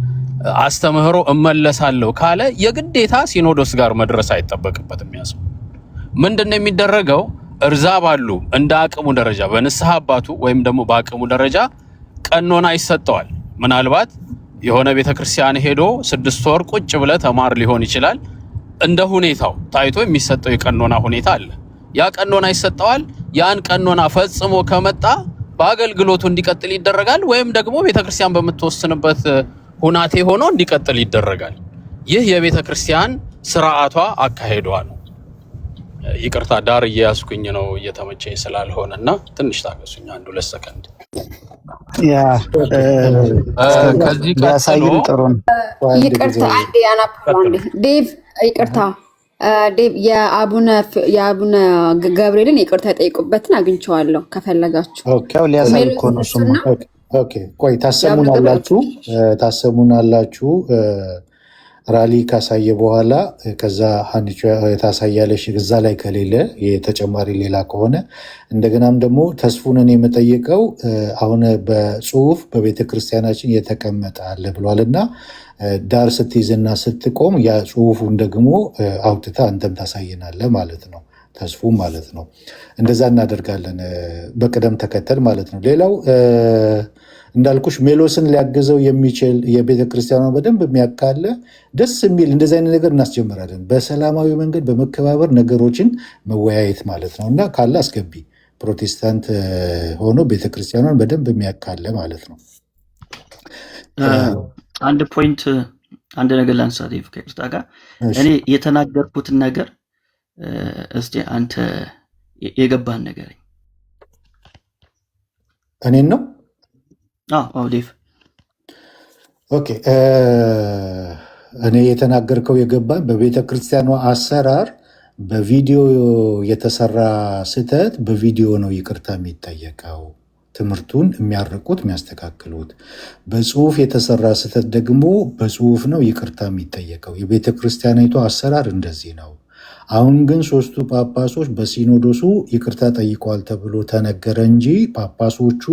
አስተምህሮ እመለሳለሁ ካለ የግዴታ ሲኖዶስ ጋር መድረስ አይጠበቅበትም። ያሰው ምንድነው የሚደረገው? እርዛ ባሉ እንደ አቅሙ ደረጃ በንስሐ አባቱ ወይም ደግሞ በአቅሙ ደረጃ ቀኖና ይሰጠዋል። ምናልባት የሆነ ቤተ ክርስቲያን ሄዶ 6 ወር ቁጭ ብለ ተማር ሊሆን ይችላል። እንደ ሁኔታው ታይቶ የሚሰጠው የቀኖና ሁኔታ አለ። ያ ቀኖና ይሰጠዋል። ያን ቀኖና ፈጽሞ ከመጣ በአገልግሎቱ እንዲቀጥል ይደረጋል፣ ወይም ደግሞ ቤተ ክርስቲያን በምትወስንበት ሁናቴ ሆኖ እንዲቀጥል ይደረጋል። ይህ የቤተ ክርስቲያን ስርዓቷ አካሄዷ ነው። ይቅርታ ዳር እየያዝኩኝ ነው እየተመቸኝ ስላልሆነና ትንሽ ታገሱኝ 1-2 ሰከንድ። ከዚህ ቀጥሎ ጥሩ ነው። ይቅርታ አንዴ ያናፕሮ አንዴ ዴቭ ይቅርታ ዴቭ የአቡነ ገብርኤልን ይቅርታ የጠይቁበትን አግኝቼዋለሁ ከፈለጋችሁ። ያው ሊያሳይ እኮ ነው እሱማ። ኦኬ ቆይ ታሰሙናላችሁ። ራሊ ካሳየ በኋላ ከዛ ሀኒቾ ታሳያለሽ። እዛ ላይ ከሌለ የተጨማሪ ሌላ ከሆነ እንደገናም ደግሞ ተስፉንን የምጠይቀው አሁን በጽሁፍ በቤተክርስቲያናችን የተቀመጠ አለ ብሏል እና ዳር ስትይዝና ስትቆም ያ ጽሁፉን ደግሞ አውጥታ አንተም ታሳየናለ ማለት ነው። ተስፉ ማለት ነው። እንደዛ እናደርጋለን በቅደም ተከተል ማለት ነው። ሌላው እንዳልኩሽ ሜሎስን ሊያግዘው የሚችል የቤተ ክርስቲያኗን በደንብ የሚያካለ ደስ የሚል እንደዚህ አይነት ነገር እናስጀምራለን። በሰላማዊ መንገድ በመከባበር ነገሮችን መወያየት ማለት ነው እና ካለ አስገቢ ፕሮቴስታንት ሆኖ ቤተ ክርስቲያኗን በደንብ የሚያካለ ማለት ነው። አንድ ፖይንት አንድ ነገር ላንሳ ከይቅርታ ጋር እኔ የተናገርኩትን ነገር እስቲ አንተ የገባን ነገር እኔን ነው። ዴቭ ኦኬ እኔ የተናገርከው የገባን በቤተ ክርስቲያኗ አሰራር በቪዲዮ የተሰራ ስህተት በቪዲዮ ነው ይቅርታ የሚጠየቀው። ትምህርቱን የሚያርቁት የሚያስተካክሉት። በጽሁፍ የተሰራ ስህተት ደግሞ በጽሁፍ ነው ይቅርታ የሚጠየቀው። የቤተ ክርስቲያኒቷ አሰራር እንደዚህ ነው። አሁን ግን ሶስቱ ጳጳሶች በሲኖዶሱ ይቅርታ ጠይቀዋል ተብሎ ተነገረ እንጂ ጳጳሶቹ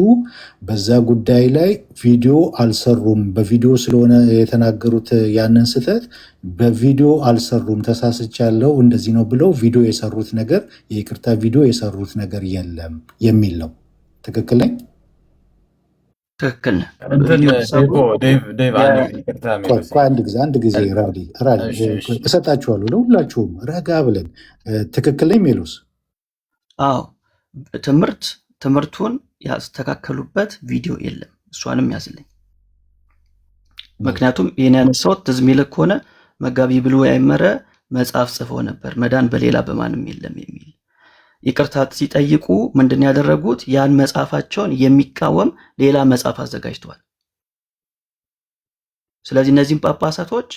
በዛ ጉዳይ ላይ ቪዲዮ አልሰሩም። በቪዲዮ ስለሆነ የተናገሩት ያንን ስህተት በቪዲዮ አልሰሩም፣ ተሳስቻለሁ እንደዚህ ነው ብለው ቪዲዮ የሰሩት ነገር የይቅርታ ቪዲዮ የሰሩት ነገር የለም የሚል ነው። ትክክል ነኝ? ትክክል ነህ። አንድ ጊዜ ራዲ እሰጣችኋለሁ ለሁላችሁም ረጋ ብለን። ትክክል ነኝ ሜሎስ? አዎ ትምህርቱን ያስተካከሉበት ቪዲዮ የለም። እሷንም ያዝልኝ። ምክንያቱም ይህን ያነሳሁት ትዝ የሚልህ ከሆነ መጋቢ ብሉይ አይመረ መጽሐፍ ጽፈው ነበር መዳን በሌላ በማንም የለም የሚል ይቅርታ ሲጠይቁ ምንድን ያደረጉት ያን መጽሐፋቸውን የሚቃወም ሌላ መጽሐፍ አዘጋጅተዋል። ስለዚህ እነዚህም ጳጳሳቶች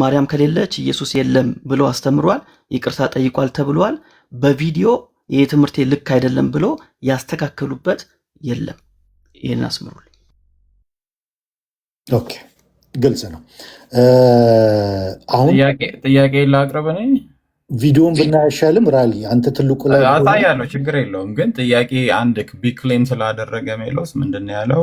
ማርያም ከሌለች ኢየሱስ የለም ብሎ አስተምሯል፣ ይቅርታ ጠይቋል ተብሏል። በቪዲዮ ይህ ትምህርቴ ልክ አይደለም ብሎ ያስተካከሉበት የለም። ይህን አስምሩልኝ። ኦኬ ግልጽ ነው። አሁን ጥያቄ ላቅርብ ነኝ። ቪዲዮን ብናያሻልም ራሊ አንተ ትልቁ ላይ አሳያለሁ፣ ችግር የለውም። ግን ጥያቄ አንድ ቢክሌም ስላደረገ ሜሎስ ምንድን ያለው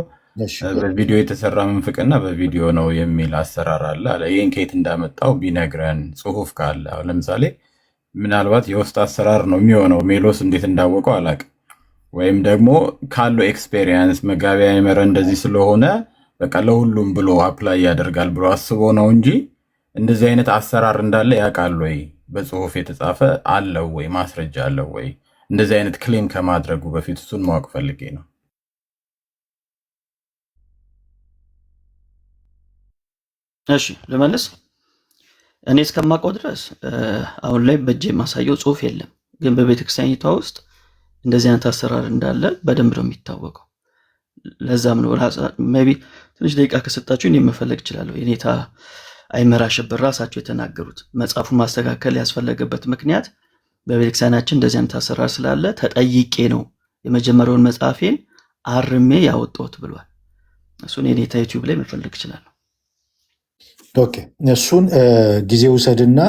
በቪዲዮ የተሰራ ምንፍቅና በቪዲዮ ነው የሚል አሰራር አለ። ይህን ከየት እንዳመጣው ቢነግረን ጽሁፍ ካለ ለምሳሌ ምናልባት የውስጥ አሰራር ነው የሚሆነው። ሜሎስ እንዴት እንዳወቀው አላውቅም። ወይም ደግሞ ካለው ኤክስፔሪየንስ መጋቢያ አይመረ እንደዚህ ስለሆነ በቃ ለሁሉም ብሎ አፕላይ ያደርጋል ብሎ አስቦ ነው እንጂ እንደዚህ አይነት አሰራር እንዳለ ያውቃል ወይ? በጽሁፍ የተጻፈ አለው ወይ? ማስረጃ አለው ወይ? እንደዚህ አይነት ክሌም ከማድረጉ በፊት እሱን ማወቅ ፈልጌ ነው። እሺ ልመልስ። እኔ እስከማውቀው ድረስ አሁን ላይ በእጄ የማሳየው ጽሁፍ የለም። ግን በቤተክርስቲያኒቷ ውስጥ እንደዚህ አይነት አሰራር እንዳለ በደንብ ነው የሚታወቀው። ለዛም ነው ሜይ ቢ ትንሽ ደቂቃ ከሰጣችሁ እኔ መፈለግ እችላለሁ። የኔታ አይመራ አሸብር ራሳቸው የተናገሩት መጽሐፉን ማስተካከል ያስፈለገበት ምክንያት በቤተክርስቲያናችን እንደዚህ አይነት አሰራር ስላለ ተጠይቄ ነው የመጀመሪያውን መጽሐፌን አርሜ ያወጣሁት ብሏል። እሱን የኔታ ዩቲዩብ ላይ መፈለግ እችላለሁ። ኦኬ እሱን ጊዜ ውሰድና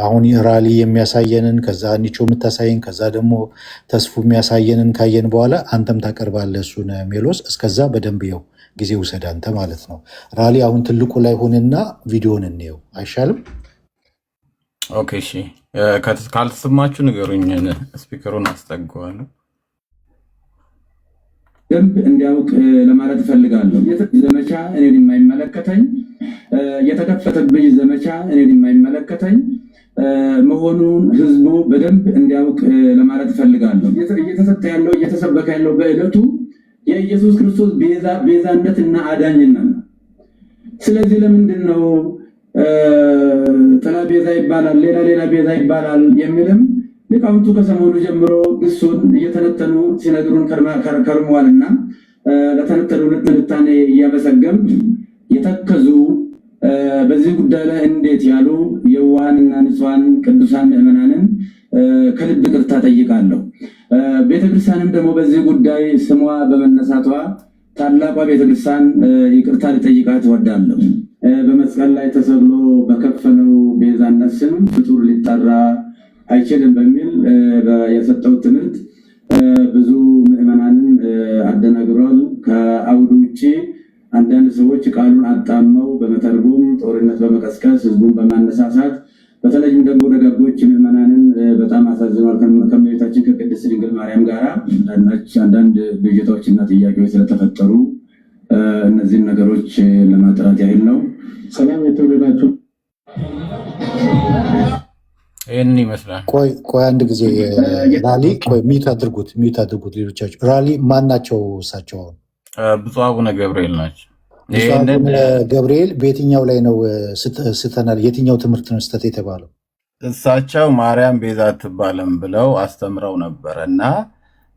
አሁን ራሊ የሚያሳየንን ከዛ ኒቾ የምታሳየን ከዛ ደግሞ ተስፉ የሚያሳየንን ካየን በኋላ አንተም ታቀርባለህ እሱን ሜሎስ። እስከዛ በደንብ ይኸው ጊዜ ውሰድ አንተ ማለት ነው። ራሊ አሁን ትልቁ ላይ ሆንና ቪዲዮን እንየው አይሻልም? ኦኬ እሺ። ካልተሰማችሁ ንገሩኝ፣ ስፒከሩን አስጠግዋለሁ። ደንብ እንዲያውቅ ለማለት እፈልጋለሁ። ዘመቻ እኔን የማይመለከተኝ የተከፈተብኝ ዘመቻ እኔን የማይመለከተኝ መሆኑን ህዝቡ በደንብ እንዲያውቅ ለማለት እፈልጋለሁ። እየተሰጠ ያለው እየተሰበከ ያለው በዕለቱ የኢየሱስ ክርስቶስ ቤዛነትና አዳኝነት ነው። ስለዚህ ለምንድን ነው ጥላ ቤዛ ይባላል፣ ሌላ ቤዛ ይባላል የሚልም ሊቃውንቱ ከሰሞኑ ጀምሮ ግሱን እየተነተኑ ሲነግሩን ከርመዋልና ለተነተኑ ትንታኔ እያመሰገም የተከዙ በዚህ ጉዳይ ላይ እንዴት ያሉ የዋሃንና ንጹሐን ቅዱሳን ምዕመናንን ከልብ ይቅርታ ጠይቃለሁ። ቤተክርስቲያንም ደግሞ በዚህ ጉዳይ ስሟ በመነሳቷ ታላቋ ቤተክርስቲያን ይቅርታ ልጠይቃት እወዳለሁ። በመስቀል ላይ ተሰቅሎ በከፈለው ቤዛነት ስም ፍጡር ሊጠራ አይችልም በሚል የሰጠው ትምህርት ብዙ ምዕመናንን አደናግሯል። ከአውዱ ውጭ አንዳንድ ሰዎች ቃሉን አጣመው በመተርጎም ጦርነት በመቀስቀስ ህዝቡን በማነሳሳት በተለይም ደግሞ ደጋጎች ምዕመናንን በጣም አሳዝኗል። ከእመቤታችን ከቅድስት ድንግል ማርያም ጋር አንዳንድ ብዥታዎችና ጥያቄዎች ስለተፈጠሩ እነዚህን ነገሮች ለማጥራት ያህል ነው። ሰላም የተወደዳችሁ ይህንን ይመስላል። ቆይ አንድ ጊዜ ራሊ ሚዩት አድርጉት ሌሎቻችሁ። ራሊ ማን ናቸው እሳቸው? ብፁዕ አቡነ ገብርኤል ናቸው። ብፁዕ አቡነ ገብርኤል በየትኛው ላይ ነው ስተናል? የትኛው ትምህርት ነው ስተት የተባለው? እሳቸው ማርያም ቤዛ አትባልም ብለው አስተምረው ነበረ እና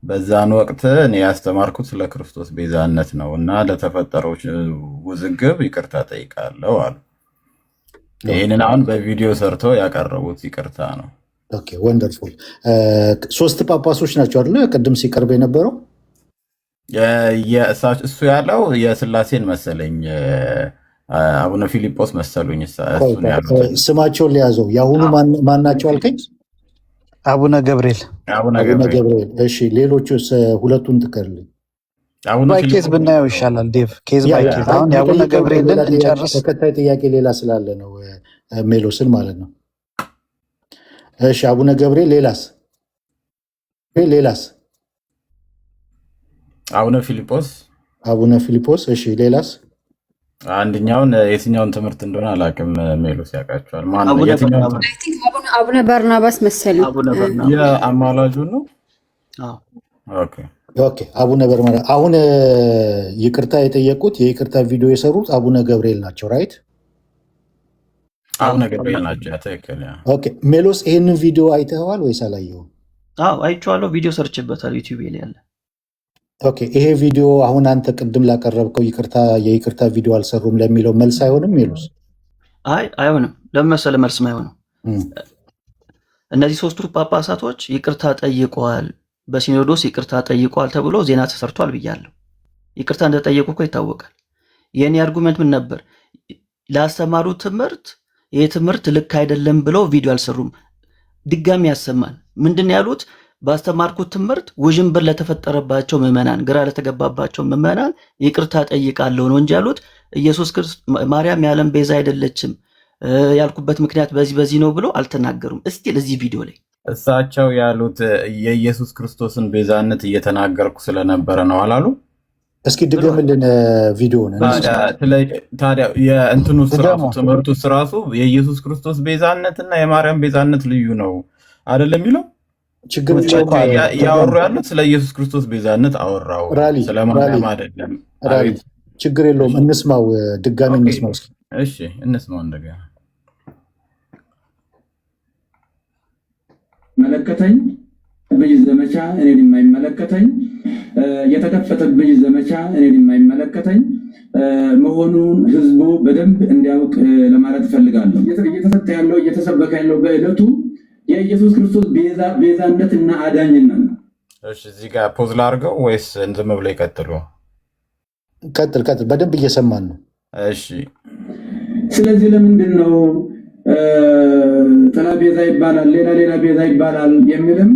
በዛን ወቅት እኔ ያስተማርኩት ስለ ክርስቶስ ቤዛነት ነው እና ለተፈጠረው ውዝግብ ይቅርታ ጠይቃለሁ አሉ። ይህንን አሁን በቪዲዮ ሰርተው ያቀረቡት ይቅርታ ነው። ኦኬ ወንደርፉል። 3 ጳጳሶች ናቸው አይደለ? ቅድም ሲቀርብ የነበረው እሱ ያለው የስላሴን መሰለኝ አቡነ ፊልጶስ መሰሉኝ። ስማቸውን ሊያዘው የአሁኑ ማን ናቸው አልከኝ? አቡነ ገብርኤል። አቡነ ገብርኤል። እሺ ሌሎቹስ ሁለቱን ትከርልኝ። ባይ ኬዝ ብናየው ይሻላል ዴቭ። ኬዝ ባይ ኬዝ። አሁን የአቡነ ገብርኤልን እንጨርስ። ተከታይ ጥያቄ ሌላ ስላለ ነው ሜሎስን ማለት ነው። እሺ አቡነ ገብርኤል። ሌላስ? አቡነ ፊልጶስ። እሺ ሌላስ? አንደኛውን የትኛውን ትምህርት እንደሆነ አላውቅም። ሜሎስ ያውቃቸዋል። አቡነ በርናባስ መሰለኝ። የአማላጁ ነው። ኦኬ አቡነ በርናባ። አሁን ይቅርታ የጠየቁት የይቅርታ ቪዲዮ የሰሩት አቡነ ገብርኤል ናቸው። ራይት? አቡነ ገብርኤል ናቸው። ትክክል። ኦኬ ሜሎስ ይህንን ቪዲዮ አይተኸዋል ወይስ አላየኸውም? አይቼዋለሁ። ቪዲዮ ሰርችበታል ዩቲዩብ ላይ ያለ። ኦኬ ይሄ ቪዲዮ አሁን አንተ ቅድም ላቀረብከው የይቅርታ ቪዲዮ አልሰሩም ለሚለው መልስ አይሆንም ሜሎስ? አይሆንም። ለምን መሰለህ መልስም አይሆንም። እነዚህ 3ቱ ጳጳሳቶች ይቅርታ ጠይቀዋል፣ በሲኖዶስ ይቅርታ ጠይቀዋል ተብሎ ዜና ተሰርቷል ብያለሁ። ይቅርታ እንደጠየቁ እኮ ይታወቃል። የኔ አርጉመንት ምን ነበር? ላስተማሩት ትምህርት ይህ ትምህርት ልክ አይደለም ብለው ቪዲዮ አልሰሩም። ድጋሚ ያሰማል። ምንድን ያሉት? ባስተማርኩት ትምህርት ውዥንብር ለተፈጠረባቸው ምዕመናን፣ ግራ ለተገባባቸው ምዕመናን ይቅርታ ጠይቃለሁ ነው እንጂ ያሉት ኢየሱስ ክርስቶስ ማርያም የዓለም ቤዛ አይደለችም ያልኩበት ምክንያት በዚህ ነው ብሎ አልተናገሩም። እስቲል እዚህ ቪዲዮ ላይ እሳቸው ያሉት የኢየሱስ ክርስቶስን ቤዛነት እየተናገርኩ ስለነበረ ነው አላሉ? እስኪ ድገምልን ቪዲዮን። ታዲያ የእንትኑ ስራሱ ትምህርቱ ስራሱ የኢየሱስ ክርስቶስ ቤዛነትና የማርያም ቤዛነት ልዩ ነው አይደለም የሚለው ችግር ያወሩ ያሉት ስለ ኢየሱስ ክርስቶስ ቤዛነት አወራው፣ ስለ ማርያም አይደለም። ችግር የለውም። እንስማው፣ ድጋሚ እንስማው። እሺ እንስማው እንደገና። መለከተኝ ብይ ዘመቻ እኔን የማይመለከተኝ የተከፈተብኝ ዘመቻ እኔን የማይመለከተኝ መሆኑን ህዝቡ በደንብ እንዲያውቅ ለማለት እፈልጋለሁ። እየተሰጠ ያለው እየተሰበከ ያለው በዕለቱ የኢየሱስ ክርስቶስ ቤዛነትና አዳኝነት ነው። እሺ እዚህ ጋር ፖዝ ላድርገው ወይስ ዝም ብሎ ይቀጥሉ? ቀጥል። በደንብ እየሰማን ነው። እሺ ስለዚህ ለምንድን ነው ጥላ ቤዛ ይባላል፣ ሌላ ቤዛ ይባላል የሚልም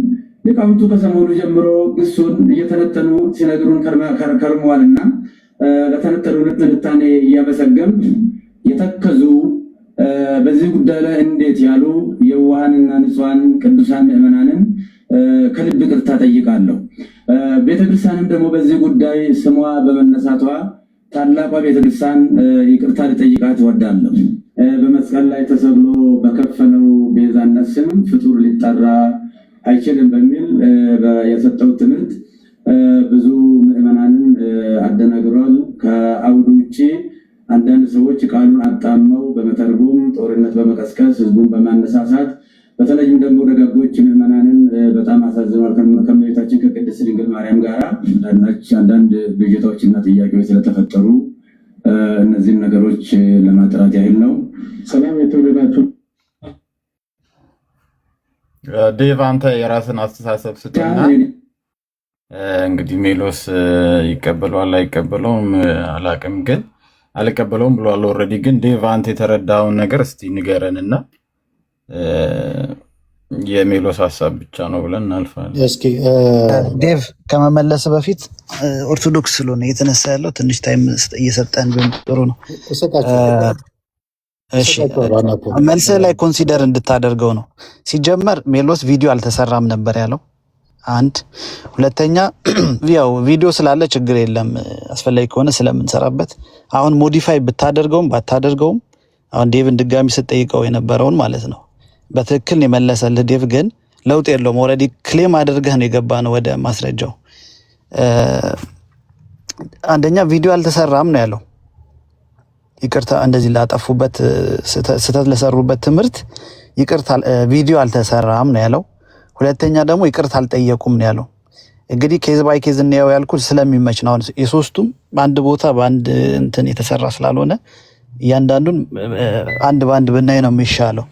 ሊቃውንቱ ከሰሞኑ ጀምሮ ግሱን እየተነተኑ ሲነግሩን ከርመዋልና ለተነጠሉት ትንታኔ እያመሰገን የተከዙ በዚህ ጉዳይ ላይ እንዴት ያሉ የዋሃንና ንጹሃን ቅዱሳን ምዕመናንን ከልብ ይቅርታ ጠይቃለሁ። ቤተክርስቲያንም ደግሞ በዚህ ጉዳይ ስሟ በመነሳቷ ታላቋ ቤተክርስቲያን ይቅርታ ልጠይቃት እወዳለሁ። በመስቀል ላይ ተሰቅሎ በከፈለው ቤዛነት ስም ፍጡር ሊጠራ አይችልም በሚል የሰጠው ትምህርት ብዙ ምዕመናንን አደናግሯል። ከአውዱ ውጭ አንዳንድ ሰዎች ቃሉን አጣመው በመተርጎም ጦርነት በመቀስቀስ ህዝቡን በማነሳሳት በተለይም ደግሞ ደጋጎች ምዕመናንን በጣም አሳዝኗል። ከእመቤታችን ከቅድስት ድንግል ማርያም ጋር አንዳንድ ብዥታዎችና ጥያቄዎች ስለተፈጠሩ እነዚህን ነገሮች ለማጥራት ያህል ነው። ሰላም የተወደዳችሁ ዴቭ፣ አንተ የራስን አስተሳሰብ ስጥና እንግዲህ ሜሎስ ይቀበለዋል አይቀበለውም አላውቅም፣ ግን አልቀበለውም ብሏል ኦልሬዲ። ግን ዴቭ አንተ የተረዳውን ነገር እስቲ ንገረንና የሜሎስ ሀሳብ ብቻ ነው ብለን እናልፋለን። እስኪ ዴቭ ከመመለስ በፊት ኦርቶዶክስ ስለሆነ የተነሳ ያለው ትንሽ ታይም እየሰጠን ቢሆን ጥሩ ነው። እሺ መልስ ላይ ኮንሲደር እንድታደርገው ነው። ሲጀመር ሜሎስ ቪዲዮ አልተሰራም ነበር ያለው አንድ። ሁለተኛ ያው ቪዲዮ ስላለ ችግር የለም አስፈላጊ ከሆነ ስለምንሰራበት አሁን ሞዲፋይ ብታደርገውም ባታደርገውም አሁን ዴቭን ድጋሚ ስትጠይቀው የነበረውን ማለት ነው በትክክል የመለሰልህ ዴቭ ግን ለውጥ የለውም። ኦልሬዲ ክሌም አድርገህ ነው የገባ ነው ወደ ማስረጃው። አንደኛ ቪዲዮ አልተሰራም ነው ያለው። ይቅርታ እንደዚህ ላጠፉበት ስህተት ለሰሩበት ትምህርት ይቅርታ ቪዲዮ አልተሰራም ነው ያለው። ሁለተኛ ደግሞ ይቅርታ አልጠየቁም ነው ያለው። እንግዲህ ኬዝ ባይ ኬዝ ነው ያልኩት ስለሚመች ነው። የሶስቱም በአንድ ቦታ በአንድ እንትን የተሰራ ስላልሆነ እያንዳንዱን አንድ በአንድ ብናይ ነው የሚሻለው።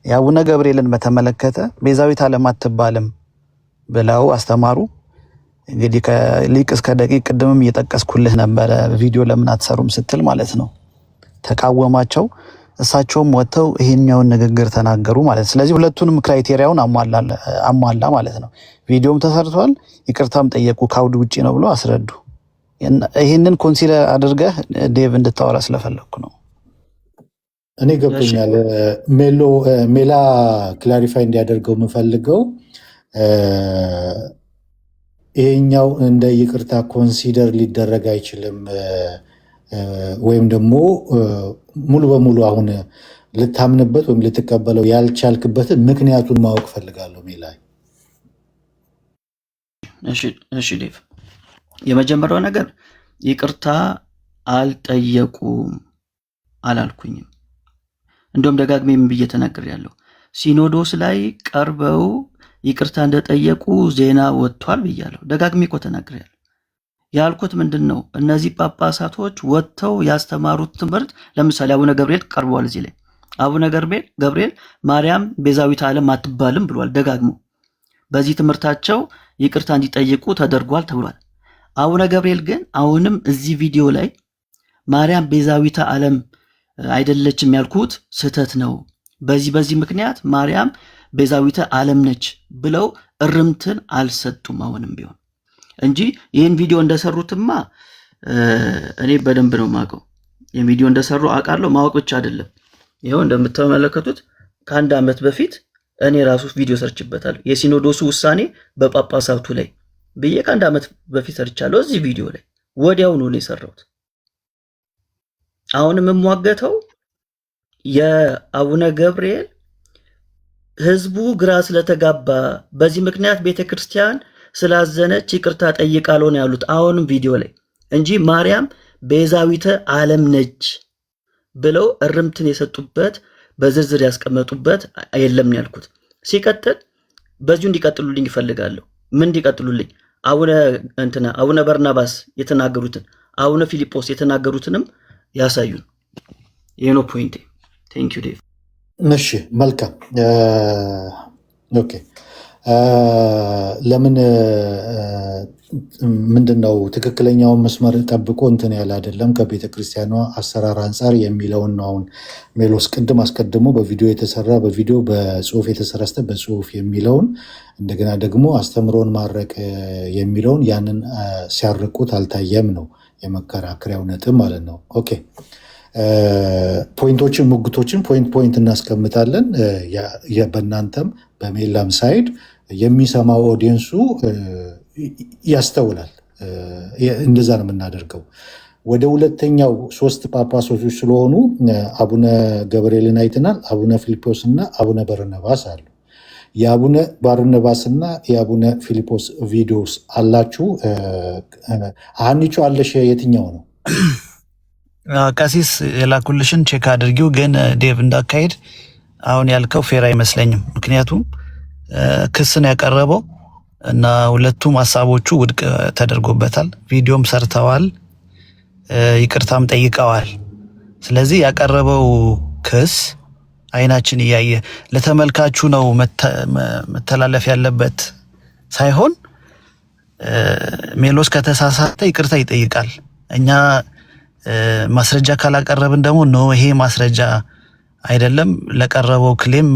የአቡነ ገብርኤልን በተመለከተ ቤዛዊት ዓለም አትባልም ብለው አስተማሩ። እንግዲህ ከሊቅ እስከ ደቂቅ ቅድምም እየጠቀስኩልህ ነበረ ቪዲዮ ለምን አትሰሩም ስትል ማለት ነው። ተቃወማቸው። እሳቸውም ወጥተው ይሄኛውን ንግግር ተናገሩ ማለት። ስለዚህ ሁለቱንም ክራይቴሪያውን አሟላ ማለት ነው። ቪዲዮም ተሰርቷል፣ ይቅርታም ጠየቁ፣ ካውድ ውጪ ነው ብሎ አስረዱ። ይሄንን ኮንሲደር አድርገህ ዴቭ እንድታወራ ስለፈለኩ ነው። እኔ ገብቶኛል። ሜላ ክላሪፋይ እንዲያደርገው የምፈልገው ይሄኛው እንደ ይቅርታ ኮንሲደር ሊደረግ አይችልም ወይም ደግሞ ሙሉ በሙሉ አሁን ልታምንበት ወይም ልትቀበለው ያልቻልክበትን ምክንያቱን ማወቅ ፈልጋለሁ። ሜላ እሺ ዴቭ፣ የመጀመሪያው ነገር ይቅርታ አልጠየቁም አላልኩኝም። እንደውም ደጋግሜ ምን ብዬ ተናግሬያለሁ። ሲኖዶስ ላይ ቀርበው ይቅርታ እንደጠየቁ ዜና ወጥቷል ብያለሁ። ደጋግሜ እኮ ተናግሬያለሁ። ያልኩት ምንድን ነው? እነዚህ ጳጳሳቶች ወጥተው ያስተማሩት ትምህርት ለምሳሌ አቡነ ገብርኤል ቀርበዋል። እዚህ ላይ አቡነ ገብርኤል ማርያም ቤዛዊት ዓለም አትባልም ብሏል ደጋግሞ። በዚህ ትምህርታቸው ይቅርታ እንዲጠይቁ ተደርጓል ተብሏል። አቡነ ገብርኤል ግን አሁንም እዚህ ቪዲዮ ላይ ማርያም ቤዛዊት ዓለም አይደለችም ያልኩት ስህተት ነው፣ በዚህ ምክንያት ማርያም ቤዛዊተ ዓለም ነች ብለው እርምትን አልሰጡም አሁንም ቢሆን እንጂ ይህን ቪዲዮ እንደሰሩትማ እኔ በደንብ ነው ማውቀው። ይህን ቪዲዮ እንደሰሩ አውቃለሁ። ማወቅ ብቻ አይደለም፣ ይኸው እንደምትመለከቱት ከአንድ ዓመት በፊት እኔ ራሱ ቪዲዮ ሰርችበታለሁ። የሲኖዶሱ ውሳኔ በጳጳሳቱ ላይ ብዬ ከአንድ ዓመት በፊት ሰርቻለሁ። እዚህ ቪዲዮ ላይ ወዲያውኑ ነው የሰራሁት። አሁንም የምሟገተው የአቡነ ገብርኤል ህዝቡ ግራ ስለተጋባ በዚህ ምክንያት ቤተክርስቲያን ስላዘነች ይቅርታ ጠይቃለሁ ነው ያሉት አሁንም ቪዲዮ ላይ እንጂ ማርያም ቤዛዊተ ዓለም ነች ብለው እርምትን የሰጡበት በዝርዝር ያስቀመጡበት የለም ያልኩት። ሲቀጥል በዚሁ እንዲቀጥሉልኝ ይፈልጋለሁ። ምን እንዲቀጥሉልኝ? አቡነ በርናባስ የተናገሩትን አቡነ ፊልጶስ የተናገሩትንም ያሳዩን። ይሄ ነው ፖይንቴ። ቴንክ ዩ ዴቭ። እሺ መልካም። ኦኬ ለምን ምንድነው ትክክለኛውን መስመር ጠብቆ እንትን ያለ አይደለም ከቤተ ክርስቲያኗ አሰራር አንጻር የሚለውን ነው። አሁን ሜሎስ ቅድም አስቀድሞ በቪዲዮ የተሰራ በቪዲዮ በጽሁፍ የተሰራ በጽሁፍ የሚለውን እንደገና ደግሞ አስተምሮን ማድረቅ የሚለውን ያንን ሲያርቁት አልታየም ነው የመከራከሪያው ነጥብ ማለት ነው። ኦኬ ፖይንቶችን ሙግቶችን ፖይንት እናስቀምጣለን። በእናንተም በሜላም ሳይድ የሚሰማው ኦዲየንሱ ያስተውላል። እንደዛ ነው የምናደርገው። ወደ ሁለተኛው ሶስት ጳጳሶች ስለሆኑ አቡነ ገብርኤልን አይተናል። አቡነ ፊልጶስ እና አቡነ በርነባስ አሉ። የአቡነ ባርነባስ እና የአቡነ ፊልጶስ ቪዲዮስ አላችሁ? አንቺ አለሽ? የትኛው ነው? ቀሲስ የላኩልሽን ቼክ አድርጊው። ግን ዴቭ እንዳካሄድ አሁን ያልከው ፌር አይመስለኝም። ምክንያቱም ክስን ያቀረበው እና ሁለቱም ሀሳቦቹ ውድቅ ተደርጎበታል። ቪዲዮም ሰርተዋል፣ ይቅርታም ጠይቀዋል። ስለዚህ ያቀረበው ክስ አይናችን እያየ ለተመልካቹ ነው መተላለፍ ያለበት ሳይሆን ሜሎስ ከተሳሳተ ይቅርታ ይጠይቃል። እኛ ማስረጃ ካላቀረብን ደግሞ ነው ይሄ ማስረጃ አይደለም ለቀረበው ክሌም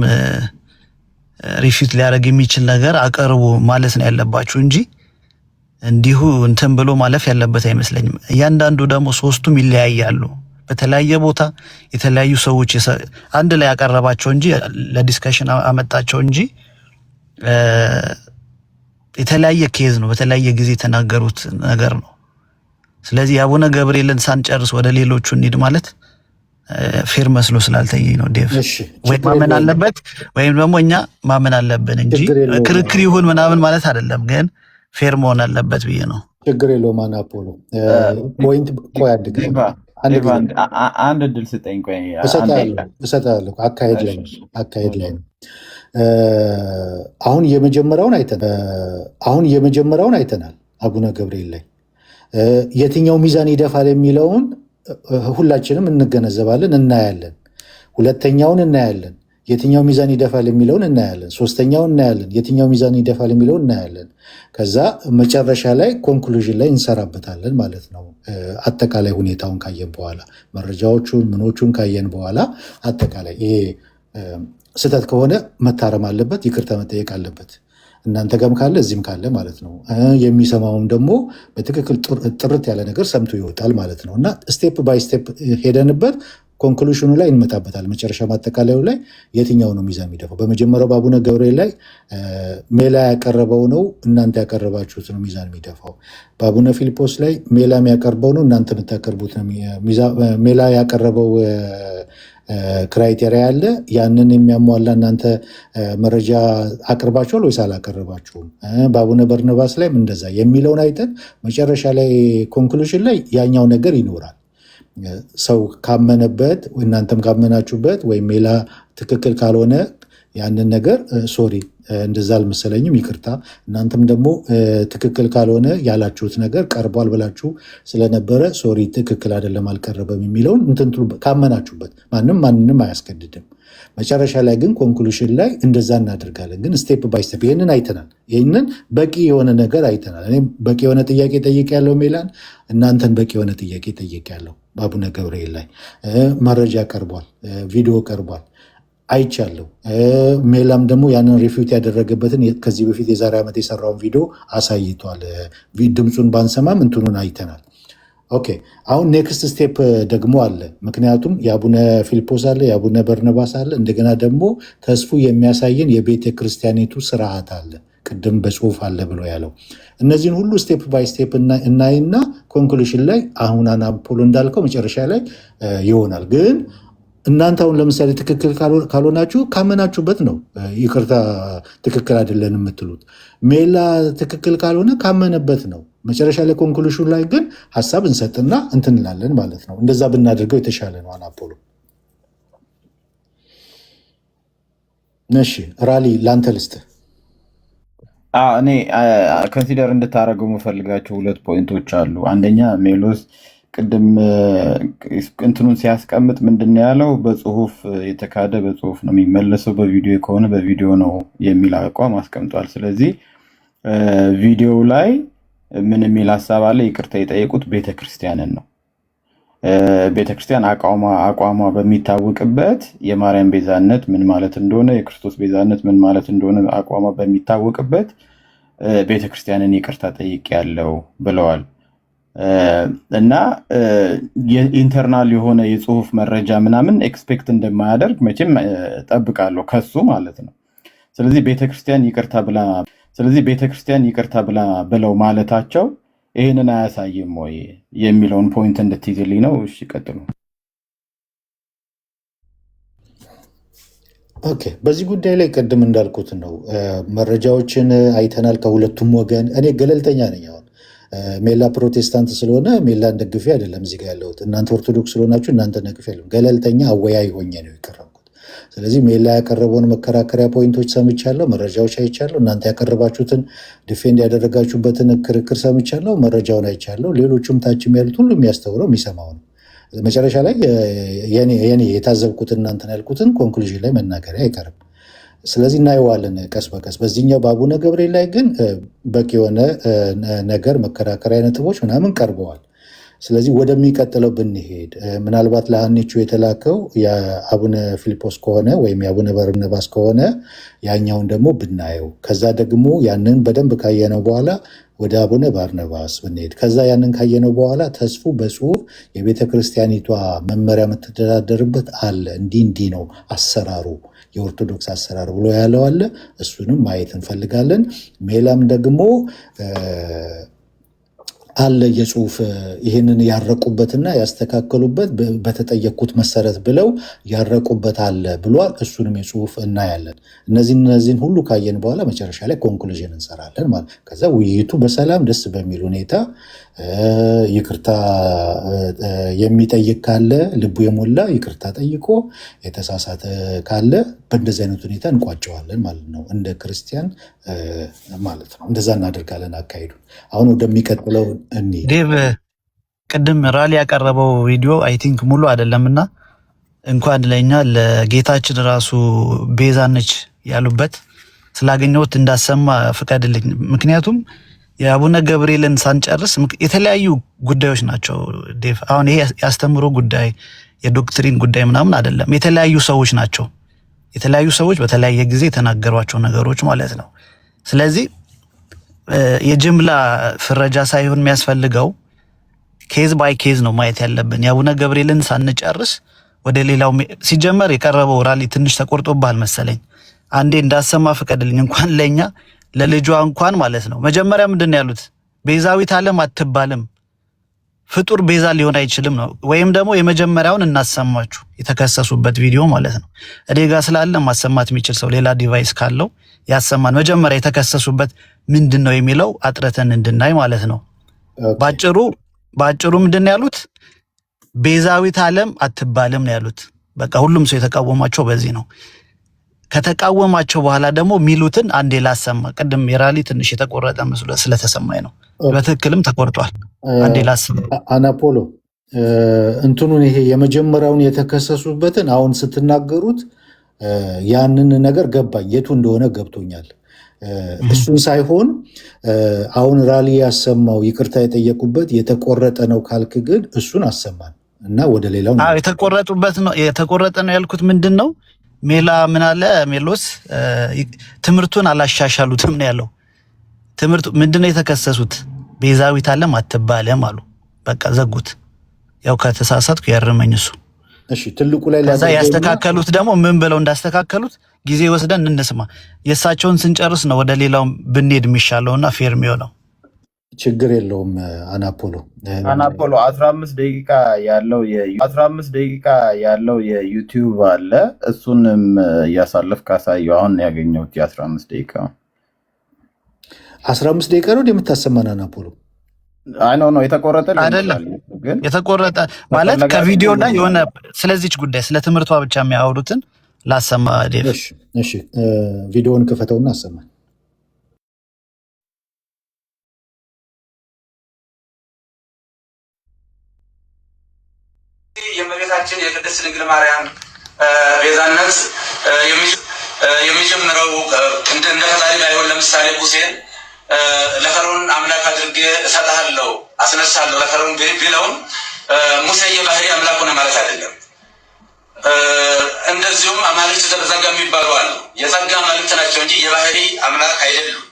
ሪፊት ሊያደርግ የሚችል ነገር አቀርቡ ማለት ነው ያለባችሁ እንጂ እንዲሁ እንትን ብሎ ማለፍ ያለበት አይመስለኝም። እያንዳንዱ ደግሞ ሶስቱም ይለያያሉ። በተለያየ ቦታ የተለያዩ ሰዎች አንድ ላይ ያቀረባቸው እንጂ ለዲስከሽን አመጣቸው እንጂ የተለያየ ኬዝ ነው፣ በተለያየ ጊዜ የተናገሩት ነገር ነው። ስለዚህ የአቡነ ገብርኤልን ሳንጨርስ ወደ ሌሎቹ እንሂድ ማለት ፌር መስሎ ስላልታየኝ ነው። ዴቭ ወይ ማመን አለበት ወይም ደግሞ እኛ ማመን አለብን እንጂ ክርክር ይሁን ምናምን ማለት አይደለም፣ ግን ፌር መሆን አለበት ብዬ ነው። ችግር የለውም። አናፖሎ ፖይንት ቆይ አንድ እድል ስጠኝ። ቆይ እሰጥሃለሁ። አካሄድ ላይ ነው። አሁን የመጀመሪያውን አይተናል። አቡነ ገብርኤል ላይ የትኛው ሚዛን ይደፋል የሚለውን ሁላችንም እንገነዘባለን፣ እናያለን። ሁለተኛውን እናያለን፣ የትኛው ሚዛን ይደፋል የሚለውን እናያለን። ሶስተኛውን እናያለን፣ የትኛው ሚዛን ይደፋል የሚለውን እናያለን። ከዛ መጨረሻ ላይ ኮንክሉዥን ላይ እንሰራበታለን ማለት ነው። አጠቃላይ ሁኔታውን ካየን በኋላ መረጃዎቹን ምኖቹን ካየን በኋላ አጠቃላይ ይሄ ስህተት ከሆነ መታረም አለበት፣ ይቅርታ መጠየቅ አለበት። እናንተ ጋርም ካለ እዚህም ካለ ማለት ነው። የሚሰማውም ደግሞ በትክክል ጥርት ያለ ነገር ሰምቶ ይወጣል ማለት ነው። እና ስቴፕ ባይ ስቴፕ ሄደንበት ኮንክሉሽኑ ላይ እንመጣበታል። መጨረሻ ማጠቃለያው ላይ የትኛው ነው ሚዛን የሚደፋው? በመጀመሪያው በአቡነ ገብርኤል ላይ ሜላ ያቀረበው ነው እናንተ ያቀረባችሁት ነው ሚዛን የሚደፋው። በአቡነ ፊልጶስ ላይ ሜላ የሚያቀርበው ነው እናንተ የምታቀርቡት ነው። ሜላ ያቀረበው ክራይቴሪያ አለ። ያንን የሚያሟላ እናንተ መረጃ አቅርባችኋል ወይስ አላቀረባችሁም? በአቡነ በርነባስ ላይም እንደዛ የሚለውን አይተን መጨረሻ ላይ ኮንክሉሽን ላይ ያኛው ነገር ይኖራል። ሰው ካመነበት እናንተም ካመናችሁበት ወይም ሜላ ትክክል ካልሆነ ያንን ነገር ሶሪ እንደዛ አልመሰለኝም ይቅርታ፣ እናንተም ደግሞ ትክክል ካልሆነ ያላችሁት ነገር ቀርቧል ብላችሁ ስለነበረ ሶሪ ትክክል አይደለም አልቀረበም የሚለውን እንትን ካመናችሁበት ማንንም አያስገድድም። መጨረሻ ላይ ግን ኮንክሉሽን ላይ እንደዛ እናደርጋለን። ግን ስቴፕ ባይ ስቴፕ ይህንን አይተናል። ይህንን በቂ የሆነ ነገር አይተናል። እኔም በቂ የሆነ ጥያቄ ጠይቄያለሁ ሜላን፣ እናንተን በቂ የሆነ ጥያቄ ጠይቄያለሁ። በአቡነ ገብርኤል ላይ መረጃ ቀርቧል፣ ቪዲዮ ቀርቧል፣ አይቻለሁ። ሜላም ደግሞ ያንን ሪፊውት ያደረገበትን ከዚህ በፊት የዛሬ ዓመት የሰራውን ቪዲዮ አሳይቷል። ድምፁን ባንሰማም እንትኑን አይተናል። ኦኬ አሁን ኔክስት ስቴፕ ደግሞ አለ። ምክንያቱም የአቡነ ፊልጶስ አለ፣ የአቡነ በርነባስ አለ፣ እንደገና ደግሞ ተስፉ የሚያሳየን የቤተ ክርስቲያኒቱ ስርዓት አለ፣ ቅድም በጽሁፍ አለ ብሎ ያለው። እነዚህን ሁሉ ስቴፕ ባይ ስቴፕ እናይና ኮንክሉሽን ላይ አሁን አናፖሎ እንዳልከው መጨረሻ ላይ ይሆናል። ግን እናንተ አሁን ለምሳሌ ትክክል ካልሆናችሁ ካመናችሁበት ነው ይቅርታ ትክክል አይደለን የምትሉት። ሜላ ትክክል ካልሆነ ካመነበት ነው። መጨረሻ ላይ ኮንክሉሽን ላይ ግን ሀሳብ እንሰጥና እንትንላለን ማለት ነው። እንደዛ ብናደርገው የተሻለ ነው። አናፖሎ እሺ፣ ራሊ ላንተ ልስጥ። እኔ ኮንሲደር እንድታደርገው የምፈልጋቸው 2 ፖይንቶች አሉ። አንደኛ ሜሎስ ቅድም እንትኑን ሲያስቀምጥ ምንድን ነው ያለው? በጽሁፍ የተካደ በጽሁፍ ነው የሚመለሰው፣ በቪዲዮ ከሆነ በቪዲዮ ነው የሚል አቋም አስቀምጧል። ስለዚህ ቪዲዮው ላይ ምን የሚል ሀሳብ አለ? ይቅርታ የጠየቁት ቤተክርስቲያንን ነው። ቤተክርስቲያን አቋሟ በሚታወቅበት የማርያም ቤዛነት ምን ማለት እንደሆነ፣ የክርስቶስ ቤዛነት ምን ማለት እንደሆነ አቋሟ በሚታወቅበት ቤተክርስቲያንን ይቅርታ ጠይቄያለሁ ብለዋል። እና የኢንተርናል የሆነ የጽሁፍ መረጃ ምናምን ኤክስፔክት እንደማያደርግ መቼም ጠብቃለሁ ከሱ ማለት ነው። ስለዚህ ቤተክርስቲያን ይቅርታ ብላ ብለው ማለታቸው ይህንን አያሳይም ወይ የሚለውን ፖይንት እንድትይዝልኝ ነው። እሺ ቀጥሉ። ኦኬ በዚህ ጉዳይ ላይ ቅድም እንዳልኩት ነው መረጃዎችን አይተናል ከሁለቱም ወገን። እኔ ገለልተኛ ነኝ። አሁን ሜላ ፕሮቴስታንት ስለሆነ ሜላን ደግፌ አይደለም እዚህ ጋር ያለሁት። እናንተ ኦርቶዶክስ ስለሆናችሁ እናንተ ደግፌ አይደለም፣ ገለልተኛ አወያይ ሆኜ ነው የቀረብኩት። ስለዚህ ሜላ ያቀረበውን መከራከሪያ ፖይንቶች ሰምቻለሁ፣ መረጃዎች አይቻለሁ። እናንተ ያቀረባችሁትን ዲፌንድ ያደረጋችሁበትን ክርክር ሰምቻለሁ፣ መረጃውን አይቻለሁ። ሌሎቹም ታችም ያሉት ሁሉ የሚያስተውለው የሚሰማው ነው። መጨረሻ ላይ የኔ የታዘብኩትን እናንተን ያልኩትን ኮንክሉዥን ላይ መናገሪያ አይቀርም። ስለዚህ እናየዋለን ቀስ በቀስ። በዚህኛው በአቡነ ገብርኤል ላይ ግን በቂ የሆነ ነገር መከራከሪያ ነጥቦች ምናምን ቀርበዋል። ስለዚህ ወደሚቀጥለው ብንሄድ ምናልባት ለአንቹ የተላከው የአቡነ ፊልጶስ ከሆነ ወይም የአቡነ በርናባስ ከሆነ ያኛውን ደግሞ ብናየው፣ ከዛ ደግሞ ያንን በደንብ ካየነው በኋላ ወደ አቡነ ባርናባስ ብንሄድ፣ ከዛ ያንን ካየነው በኋላ ተስፉ በጽሁፍ የቤተ ክርስቲያኒቷ መመሪያ የምትተዳደርበት አለ፣ እንዲህ ነው አሰራሩ፣ የኦርቶዶክስ አሰራር ብሎ ያለው አለ። እሱንም ማየት እንፈልጋለን። ሜላም ደግሞ አለ የጽሁፍ ይህንን ያረቁበትና ያስተካከሉበት በተጠየቁት መሰረት ብለው ያረቁበት አለ ብሏል። እሱንም የጽሁፍ እናያለን። እነዚህን ሁሉ ካየን በኋላ መጨረሻ ላይ ኮንክሉዥን እንሰራለን ማለት። ከዛ ውይይቱ በሰላም ደስ በሚል ሁኔታ ይቅርታ የሚጠይቅ ካለ ልቡ የሞላ ይቅርታ ጠይቆ የተሳሳተ ካለ በእንደዚህ አይነት ሁኔታ እንቋጨዋለን ማለት ነው፣ እንደ ክርስቲያን ማለት ነው። እንደዛ እናደርጋለን አካሄዱ። አሁን ወደሚቀጥለው ዴቭ ቅድም ራሊ ያቀረበው ቪዲዮ አይ ቲንክ ሙሉ አይደለምና እንኳን ለኛ ለጌታችን ራሱ ቤዛ ነች ያሉበት ስላገኘሁት እንዳሰማ ፍቀድልኝ። ምክንያቱም የአቡነ ገብርኤልን ሳንጨርስ የተለያዩ ጉዳዮች ናቸው ዴቭ። አሁን ይሄ ያስተምሮ ጉዳይ የዶክትሪን ጉዳይ ምናምን አይደለም፣ የተለያዩ ሰዎች ናቸው። የተለያዩ ሰዎች በተለያየ ጊዜ የተናገሯቸው ነገሮች ማለት ነው። ስለዚህ የጅምላ ፍረጃ ሳይሆን የሚያስፈልገው ኬዝ ባይ ኬዝ ነው ማየት ያለብን። የአቡነ ገብርኤልን ሳንጨርስ ወደ ሌላው ሲጀመር የቀረበው ራሊ ትንሽ ተቆርጦብሃል መሰለኝ። አንዴ እንዳሰማ ፍቀድልኝ። እንኳን ለኛ ለልጇ እንኳን ማለት ነው። መጀመሪያ ምንድን ነው ያሉት? ቤዛዊት ዓለም አትባልም፣ ፍጡር ቤዛ ሊሆን አይችልም ነው። ወይም ደግሞ የመጀመሪያውን እናሰማችሁ የተከሰሱበት ቪዲዮ ማለት ነው። እኔ ጋር ስላለ ማሰማት የሚችል ሰው ሌላ ዲቫይስ ካለው ያሰማን። መጀመሪያ የተከሰሱበት ምንድን ነው የሚለው አጥረተን እንድናይ ማለት ነው። ባጭሩ ምንድን ነው ያሉት? ቤዛዊት ዓለም አትባልም ነው ያሉት። በቃ ሁሉም ሰው የተቃወማቸው በዚህ ነው። ከተቃወማቸው በኋላ ደግሞ ሚሉትን አንዴ ላሰማ። ቅድም የራሊ ትንሽ የተቆረጠ መስሎ ስለተሰማኝ ነው። በትክክልም ተቆርጧል። አንዴ ላሰማ። አናፖሎ እንትኑን ይሄ የመጀመሪያውን የተከሰሱበትን አሁን ስትናገሩት ያንን ነገር ገባኝ፣ የቱ እንደሆነ ገብቶኛል። እሱን ሳይሆን አሁን ራሊ ያሰማው ይቅርታ የጠየቁበት የተቆረጠ ነው ካልክ ግን እሱን አሰማን እና ወደ ሌላው የተቆረጠ ነው ያልኩት ምንድን ነው? ሜላ ምን አለ ሜሎስ ትምህርቱን አላሻሻሉትም ነው ያለው። ትምህርቱ ምንድነው የተከሰሱት? ቤዛዊት ዓለም አትባልም አሉ። በቃ ዘጉት። ያው ከተሳሳትኩ ያርመኝ እሱ። እሺ ትልቁ ላይ ከዛ ያስተካከሉት ደግሞ ምን ብለው እንዳስተካከሉት ጊዜ ወስደን እንስማ። የእሳቸውን ስንጨርስ ነው ወደ ሌላው ብንሄድ የሚሻለውና ፌር የሚሆነው። ችግር የለውም። አናፖሎ 15 ደቂቃ ያለው የዩቲዩብ አለ። እሱንም እያሳለፍ ካሳየው አሁን ያገኘሁት የ15 ደቂቃ 15 ደቂቃ ነው የምታሰማን አናፖሎ? አይ ነው የተቆረጠ አይደለም። ግን የተቆረጠ ማለት ከቪዲዮ ላይ የሆነ ስለዚች ጉዳይ ስለ ትምህርቷ ብቻ የሚያወሩትን ላሰማ ዴቭ። እሺ ቪዲዮውን ክፈተውና አሰማን። የእመቤታችን የቅድስት ድንግል ማርያም ቤዛነት የሚጀምረው እንደ ፈጣሪ ባይሆን ለምሳሌ ሙሴን ለፈርዖን አምላክ አድርጌ እሰጥሃለሁ አስነሳለሁ ለፈርዖን ቢለውም ሙሴ የባህሪ አምላክ ሆነ ማለት አይደለም። እንደዚሁም አማልክት ዘበጸጋ የሚባሉ አሉ። የጸጋ አማልክት ናቸው እንጂ የባህሪ አምላክ አይደሉም።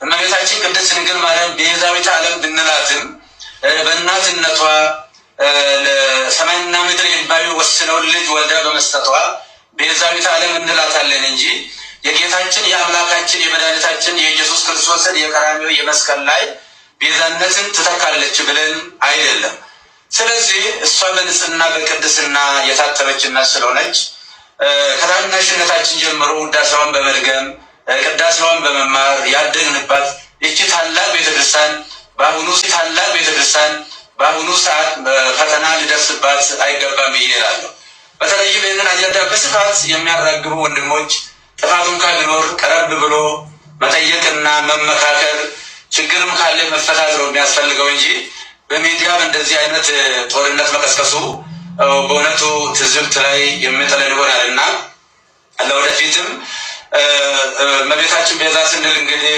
እመቤታችን ቅድስት ድንግል ማርያም ቤዛዊተ ዓለም ብንላትም በእናትነቷ ለሰማይና ምድር የማይወስነውን ልጅ ወልዳ በመስጠቷ ቤዛዊተ ዓለም እንላታለን እንጂ የጌታችን የአምላካችን የመድኃኒታችን የኢየሱስ ክርስቶስን የቀራንዮ የመስቀል ላይ ቤዛነትን ትተካለች ብለን አይደለም። ስለዚህ እሷ በንጽህና በቅድስና የታተመች እናት ስለሆነች ከታናሽነታችን ጀምሮ ውዳሴዋን በመድገም ቅዳሴዋን በመማር ያደግንባት ይቺ ታላቅ ቤተክርስቲያን በአሁኑ ሰዓት ፈተና ሊደርስባት አይገባም ብዬ እላለሁ። በተለይም ይህንን አጀንዳ በስፋት የሚያራግቡ ወንድሞች ጥፋቱም ቢኖር ቀረብ ብሎ መጠየቅና መመካከል፣ ችግርም ካለ መፈታት ነው የሚያስፈልገው እንጂ በሚዲያ እንደዚህ አይነት ጦርነት መቀስቀሱ በእውነቱ ትዝብት ላይ የሚጥለን ይሆናል እና ለወደፊትም እመቤታችን ቤዛ ስንል እንግዲህ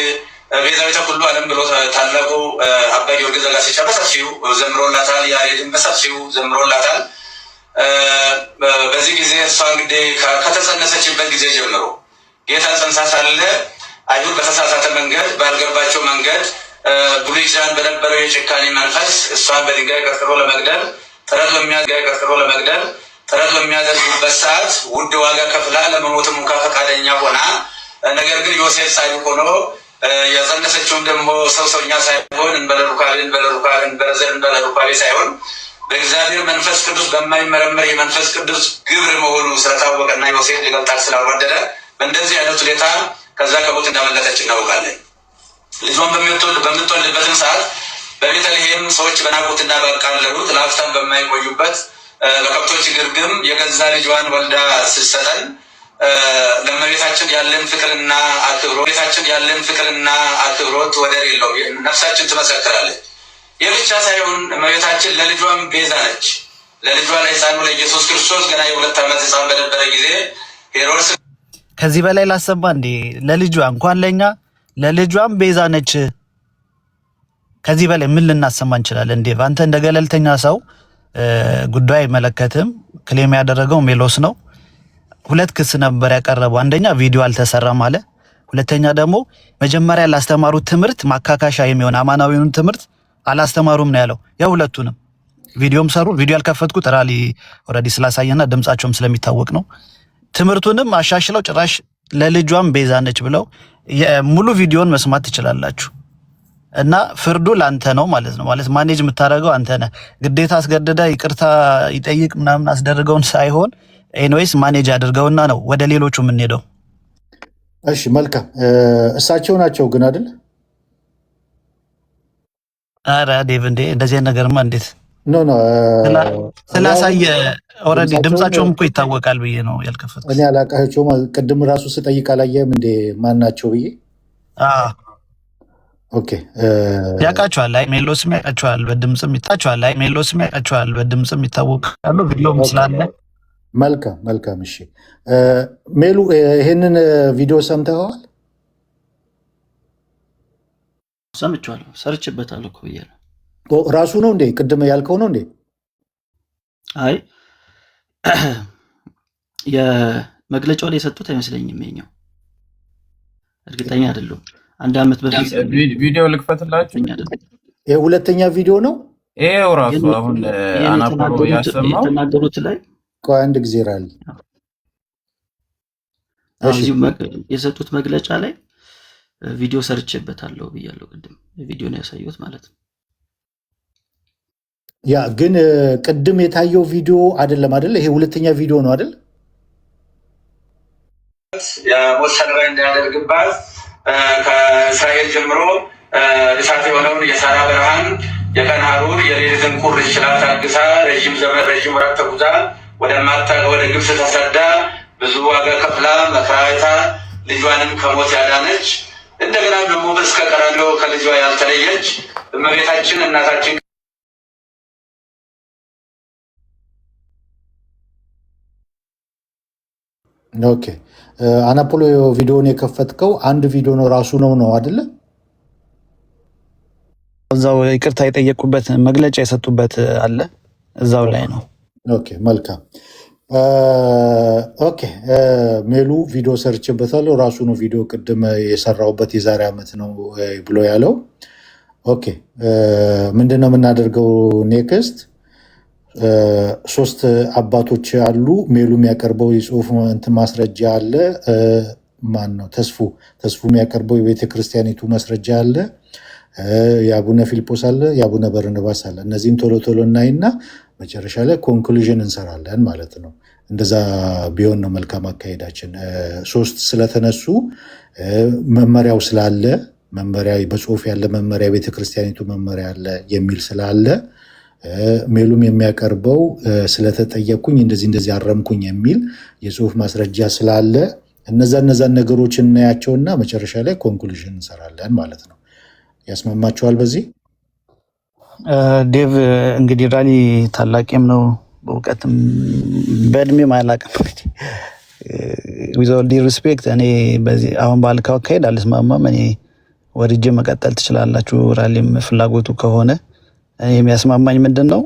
ቤዛዊተ ኩሉ ዓለም ብሎ ታላቁ አባ ጊዮርጊስ ዘጋስጫ በሰፊው ዘምሮላታል። ያሬድን በሰፊው ዘምሮላታል። በዚህ ጊዜ እሷ እንግዲህ ከተጸነሰችበት ጊዜ ጀምሮ ጌታ ጸንሳ ሳለ አይሁድ በተሳሳተ መንገድ ባልገባቸው መንገድ ብሉይ ኪዳን በነበረው የጭካኔ መንፈስ እሷን በድንጋይ ቀጥቅጦ ለመግደል ጥረት በሚያደርጉበት ሰዓት ውድ ዋጋ ከፍላ ለመሞትም እንኳ ፈቃደኛ ሆና፣ ነገር ግን ዮሴፍ ጻድቅ ሆኖ የጸነሰችውም ደግሞ ሰውኛ ሳይሆን እንበለሩካቤ ሳይሆን በእግዚአብሔር መንፈስ ቅዱስ በማይመረመር የመንፈስ ቅዱስ ግብር መሆኑ ስለታወቀና ዮሴፍ ሊገልጣት ስላልወደደ በእንደዚህ አይነት ሁኔታ ከዛ ከሞት እንዳመለጠች እናውቃለን። ልጇን በምትወልድበትም ሰዓት በቤተልሔም ሰዎች በናቁትና ባቃለሉት ለአፍታም በማይቆዩበት በከብቶች ግርግም የገዛ ልጇን ወልዳ ስትሰጠን ለእመቤታችን ያለን ፍቅርና አክብሮት ወደር የለውም። ነፍሳችን ትመሰክራለች። ይህ ብቻ ሳይሆን እመቤታችን ለልጇም ቤዛ ነች። ለልጇ ለሕፃኑ ለኢየሱስ ክርስቶስ ገና የ2 ዓመት ሕፃን በነበረ ጊዜ ሄሮድስ ከዚህ በላይ ላሰማ እንዴ? ለልጇ እንኳን ለኛ ለልጇም ቤዛ ነች። ከዚህ በላይ ምን ልናሰማ እንችላለን እንዴ? አንተ እንደ ገለልተኛ ሰው ጉዳይ አይመለከትም። ክሌም ያደረገው ሜሎስ ነው። 2 ክስ ነበር ያቀረበው። አንደኛ ቪዲዮ አልተሰራም አለ። ሁለተኛ ደግሞ መጀመሪያ ላስተማሩት ትምህርት ማካካሻ የሚሆን አማናዊውን ትምህርት አላስተማሩም ነው ያለው። የሁለቱንም ቪዲዮም ሰሩ። ቪዲዮ ያልከፈትኩት ራሊ ኦልሬዲ ስላሳየና ድምጻቸውም ስለሚታወቅ ነው። ትምህርቱንም አሻሽለው ጭራሽ ለልጇም ቤዛ ነች ብለው ሙሉ ቪዲዮን መስማት ትችላላችሁ። እና ፍርዱ ላንተ ነው ማለት ነው። ማለት ማኔጅ የምታደርገው አንተ ነህ። ግዴታ አስገድዳ ይቅርታ ይጠይቅ ምናምን አስደርገውን ሳይሆን ኤኒዌይስ ማኔጅ አድርገውና ነው ወደ ሌሎቹ የምንሄደው። እሺ መልካም። እሳቸው ናቸው ግን አይደል? አረ ዴቭ እንዴ እንደዚህ ነገርማ እንዴት ኖ ስላሳየ ኦልሬዲ ድምጻቸውም እኮ ይታወቃል ብዬ ነው ያልከፈትኩት። እኔ አላውቃቸውም። ቅድም ራሱ ስጠይቅ አላየህም እንዴ ማን ናቸው ብዬ? ኦኬ ያውቃቸዋል። አይ ሜሎስም ያውቃቸዋል፣ በድምጽም ይታወቃሉ። ቪዲዮም ስላለ መልካም። እሺ ሜሉ ይሄንን ቪዲዮ ሰምተኸዋል? ሰምቼዋለሁ፣ ሰርችበታለሁ እኮ ብያለሁ። ራሱ ነው እንዴ ቅድም ያልከው ነው እንዴ? አይ የመግለጫው ላይ የሰጡት አይመስለኝም። ይኸኛው እርግጠኛ አይደለሁም። 1 ዓመት በፊት ቪዲዮ ልክፈትላችሁ። ይሄ ሁለተኛ ቪዲዮ ነው። ይሄው ራሱ አሁን አናፖሎ ያሰማው የተናገሩት ላይ ቆይ አንድ ጊዜ ራል እዚህ የሰጡት መግለጫ ላይ ቪዲዮ ሰርቼበታለሁ ብያለሁ። ቅድም ቪዲዮ ነው ያሳየሁት ማለት ነው። ያ ግን ቅድም የታየው ቪዲዮ አይደለም አይደል? ይሄ ሁለተኛ ቪዲዮ ነው አይደል? የሞት ሰለባ እንዳያደርግባት ከእስራኤል ጀምሮ እሳት የሆነውን የሳራ ብርሃን የቀን ሐሩር የሌሊትን ቁር ችላ ታግሳ ረዥም ወራት ተጉዛ ወደ ግብፅ ተሰዳ ብዙ ዋጋ ከፍላ መከራ አይታ ልጇንም ከሞት ያዳነች እንደገና ደግሞ እስከ ቀራንዮ ከልጇ ያልተለየች እመቤታችን እናታችን ኦኬ አናፖሎ ቪዲዮን የከፈትከው አንድ ቪዲዮ ነው ራሱ ነው አይደለ? እዛው ይቅርታ የጠየቁበት መግለጫ የሰጡበት አለ እዛው ላይ ነው። ኦኬ መልካም። ኦኬ ሜሉ ቪዲዮ ሰርችበታለሁ ራሱ ነው ቪዲዮ ቅድም የሰራውበት የዛሬ ዓመት ነው ብሎ ያለው። ኦኬ ምንድነው የምናደርገው ኔክስት? 3 አባቶች አሉ። ሜሉ የሚያቀርበው የጽሁፍ እንትን ማስረጃ አለ። ማን ነው ተስፉ የሚያቀርበው የቤተ ክርስቲያኒቱ ማስረጃ አለ። የአቡነ ፊልጶስ አለ፣ የአቡነ በርነባስ አለ። እነዚህም ቶሎ እናይና መጨረሻ ላይ ኮንክሉዥን እንሰራለን ማለት ነው። እንደዛ ቢሆን ነው መልካም አካሄዳችን። 3 ስለተነሱ መመሪያው ስላለ መመሪያ በጽሁፍ ያለ መመሪያ ቤተ ክርስቲያኒቱ መመሪያ አለ የሚል ስላለ ሜሉም የሚያቀርበው ስለተጠየቅኩኝ እንደዚህ አረምኩኝ የሚል የጽሁፍ ማስረጃ ስላለ እነዛን ነገሮች እናያቸውና መጨረሻ ላይ ኮንክሉዥን እንሰራለን ማለት ነው። ያስማማቸዋል? በዚህ ዴቭ እንግዲህ ራሊ ታላቂም ነው በእውቀትም በእድሜም አላቅም። ዊዝ ኦል ዲ ሪስፔክት እኔ በዚህ አሁን ባልከው አካሄድ አልስማማም። እኔ ወርጄ መቀጠል ትችላላችሁ። ራሊም ፍላጎቱ ከሆነ እኔ የሚያስማማኝ ምንድነው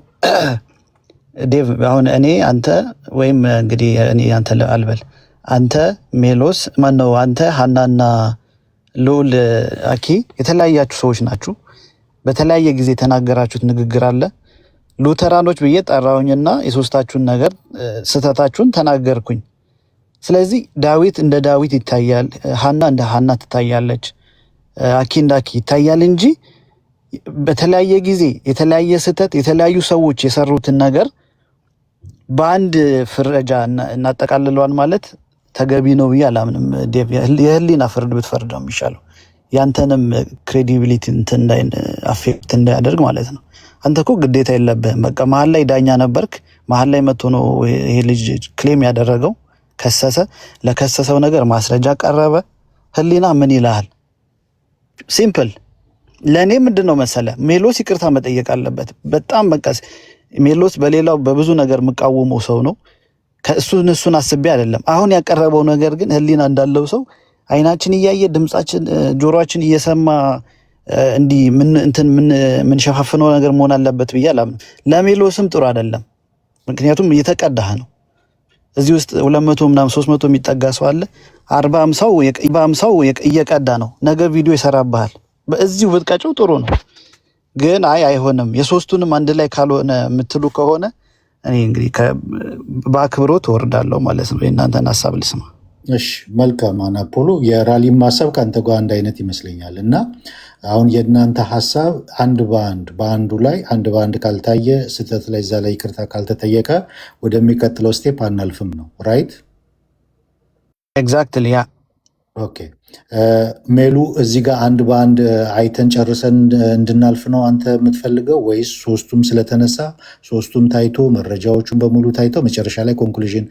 ዴቭ አሁን እኔ አንተ ወይም እንግዲህ እኔ አንተ አልበል አንተ ሜሎስ ማነው አንተ ሐናና ሉል አኪ የተለያያችሁ ሰዎች ናችሁ። በተለያየ ጊዜ ተናገራችሁት ንግግር አለ። ሉተራኖች ብዬ ጠራውኝና የሶስታችሁን ነገር ስተታችሁን ተናገርኩኝ። ስለዚህ ዳዊት እንደ ዳዊት ይታያል፣ ሐና እንደ ሐና ትታያለች፣ አኪ እንደ አኪ ይታያል እንጂ በተለያየ ጊዜ የተለያየ ስተት የተለያዩ ሰዎች የሰሩትን ነገር በአንድ ፍረጃ እናጠቃልለዋል ማለት ተገቢ ነው ብዬ አላምንም። የህሊና ፍርድ ብትፈርድ ነው የሚሻለው። ያንተንም ክሬዲቢሊቲ አፌክት እንዳያደርግ ማለት ነው። አንተ እኮ ግዴታ የለብህም። በቃ መሀል ላይ ዳኛ ነበርክ። መሀል ላይ መጥቶ ነው ይሄ ልጅ ክሌም ያደረገው። ከሰሰ። ለከሰሰው ነገር ማስረጃ ቀረበ። ህሊና ምን ይልሃል? ሲምፕል። ለእኔ ምንድን ነው መሰለ ሜሎስ ይቅርታ መጠየቅ አለበት። በጣም በቃ ሜሎስ በሌላው በብዙ ነገር የምቃወመው ሰው ነው። እሱን አስቤ አይደለም። አሁን ያቀረበው ነገር ግን ህሊና እንዳለው ሰው አይናችን እያየ ድምጻችን ጆሮአችን እየሰማ እንዲህ ምን ሸፋፍነው ነገር መሆን አለበት ብዬ አላምንም። ለሜሎስም ጥሩ አይደለም። ምክንያቱም እየተቀዳህ ነው። እዚህ ውስጥ 200 ምናምን 300 የሚጠጋ ሰው አለ። 40 እየቀዳ ነው። ነገ ቪዲዮ ይሰራብሃል። በእዚሁ ብትቀጨው ጥሩ ነው። ግን አይሆንም የሶስቱንም አንድ ላይ ካልሆነ የምትሉ ከሆነ እኔ እንግዲህ በአክብሮት ወርዳለሁ ማለት ነው። የእናንተን ሀሳብ ልስማ። እሺ መልካም አናፖሎ፣ የራሊም ሀሳብ ከአንተ ጋር አንድ አይነት ይመስለኛል እና አሁን የእናንተ ሀሳብ በአንዱ ላይ አንድ በአንድ ካልታየ ስህተት ላይ እዛ ላይ ይቅርታ ካልተጠየቀ ወደሚቀጥለው ስቴፕ አናልፍም ነው ራይት? ኤግዛክትሊ ያ። ኦኬ ሜሉ፣ እዚህ ጋር አንድ በአንድ አይተን ጨርሰን እንድናልፍ ነው አንተ የምትፈልገው ወይስ ሶስቱም ስለተነሳ ሶስቱም ታይቶ መረጃዎቹን በሙሉ ታይተው መጨረሻ ላይ ኮንክሉዥን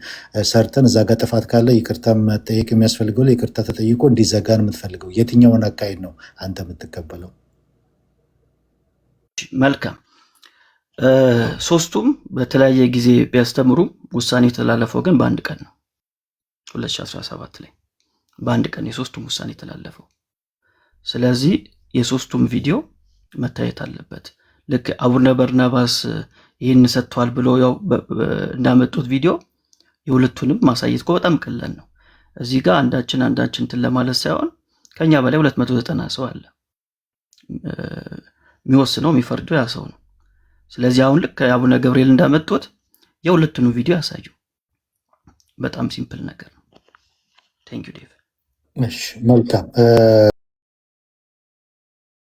ሰርተን እዛ ጋር ጥፋት ካለ ይቅርታ መጠየቅ የሚያስፈልገው ይቅርታ ተጠይቆ እንዲዘጋን የምትፈልገው? የትኛውን አካሄድ ነው አንተ የምትቀበለው? መልካም። ሶስቱም በተለያየ ጊዜ ቢያስተምሩም ውሳኔ የተላለፈው ግን በአንድ ቀን ነው 2017 ላይ በአንድ ቀን የሶስቱም ውሳኔ የተላለፈው። ስለዚህ የሶስቱም ቪዲዮ መታየት አለበት። ልክ አቡነ በርናባስ ይህን ሰጥቷል ብሎ ያው እንዳመጡት ቪዲዮ የሁለቱንም ማሳየት በጣም ቀላል ነው። እዚህ ጋር አንዳችን እንትን ለማለት ሳይሆን ከኛ በላይ 290 ሰው አለ። የሚወስነው የሚፈርደው ያ ሰው ነው። ስለዚህ አሁን ልክ አቡነ ገብርኤል እንዳመጡት የሁለቱንም ቪዲዮ ያሳዩ። በጣም ሲምፕል ነገር ነው። ቴንክ ዩ ዴቭ። መልካም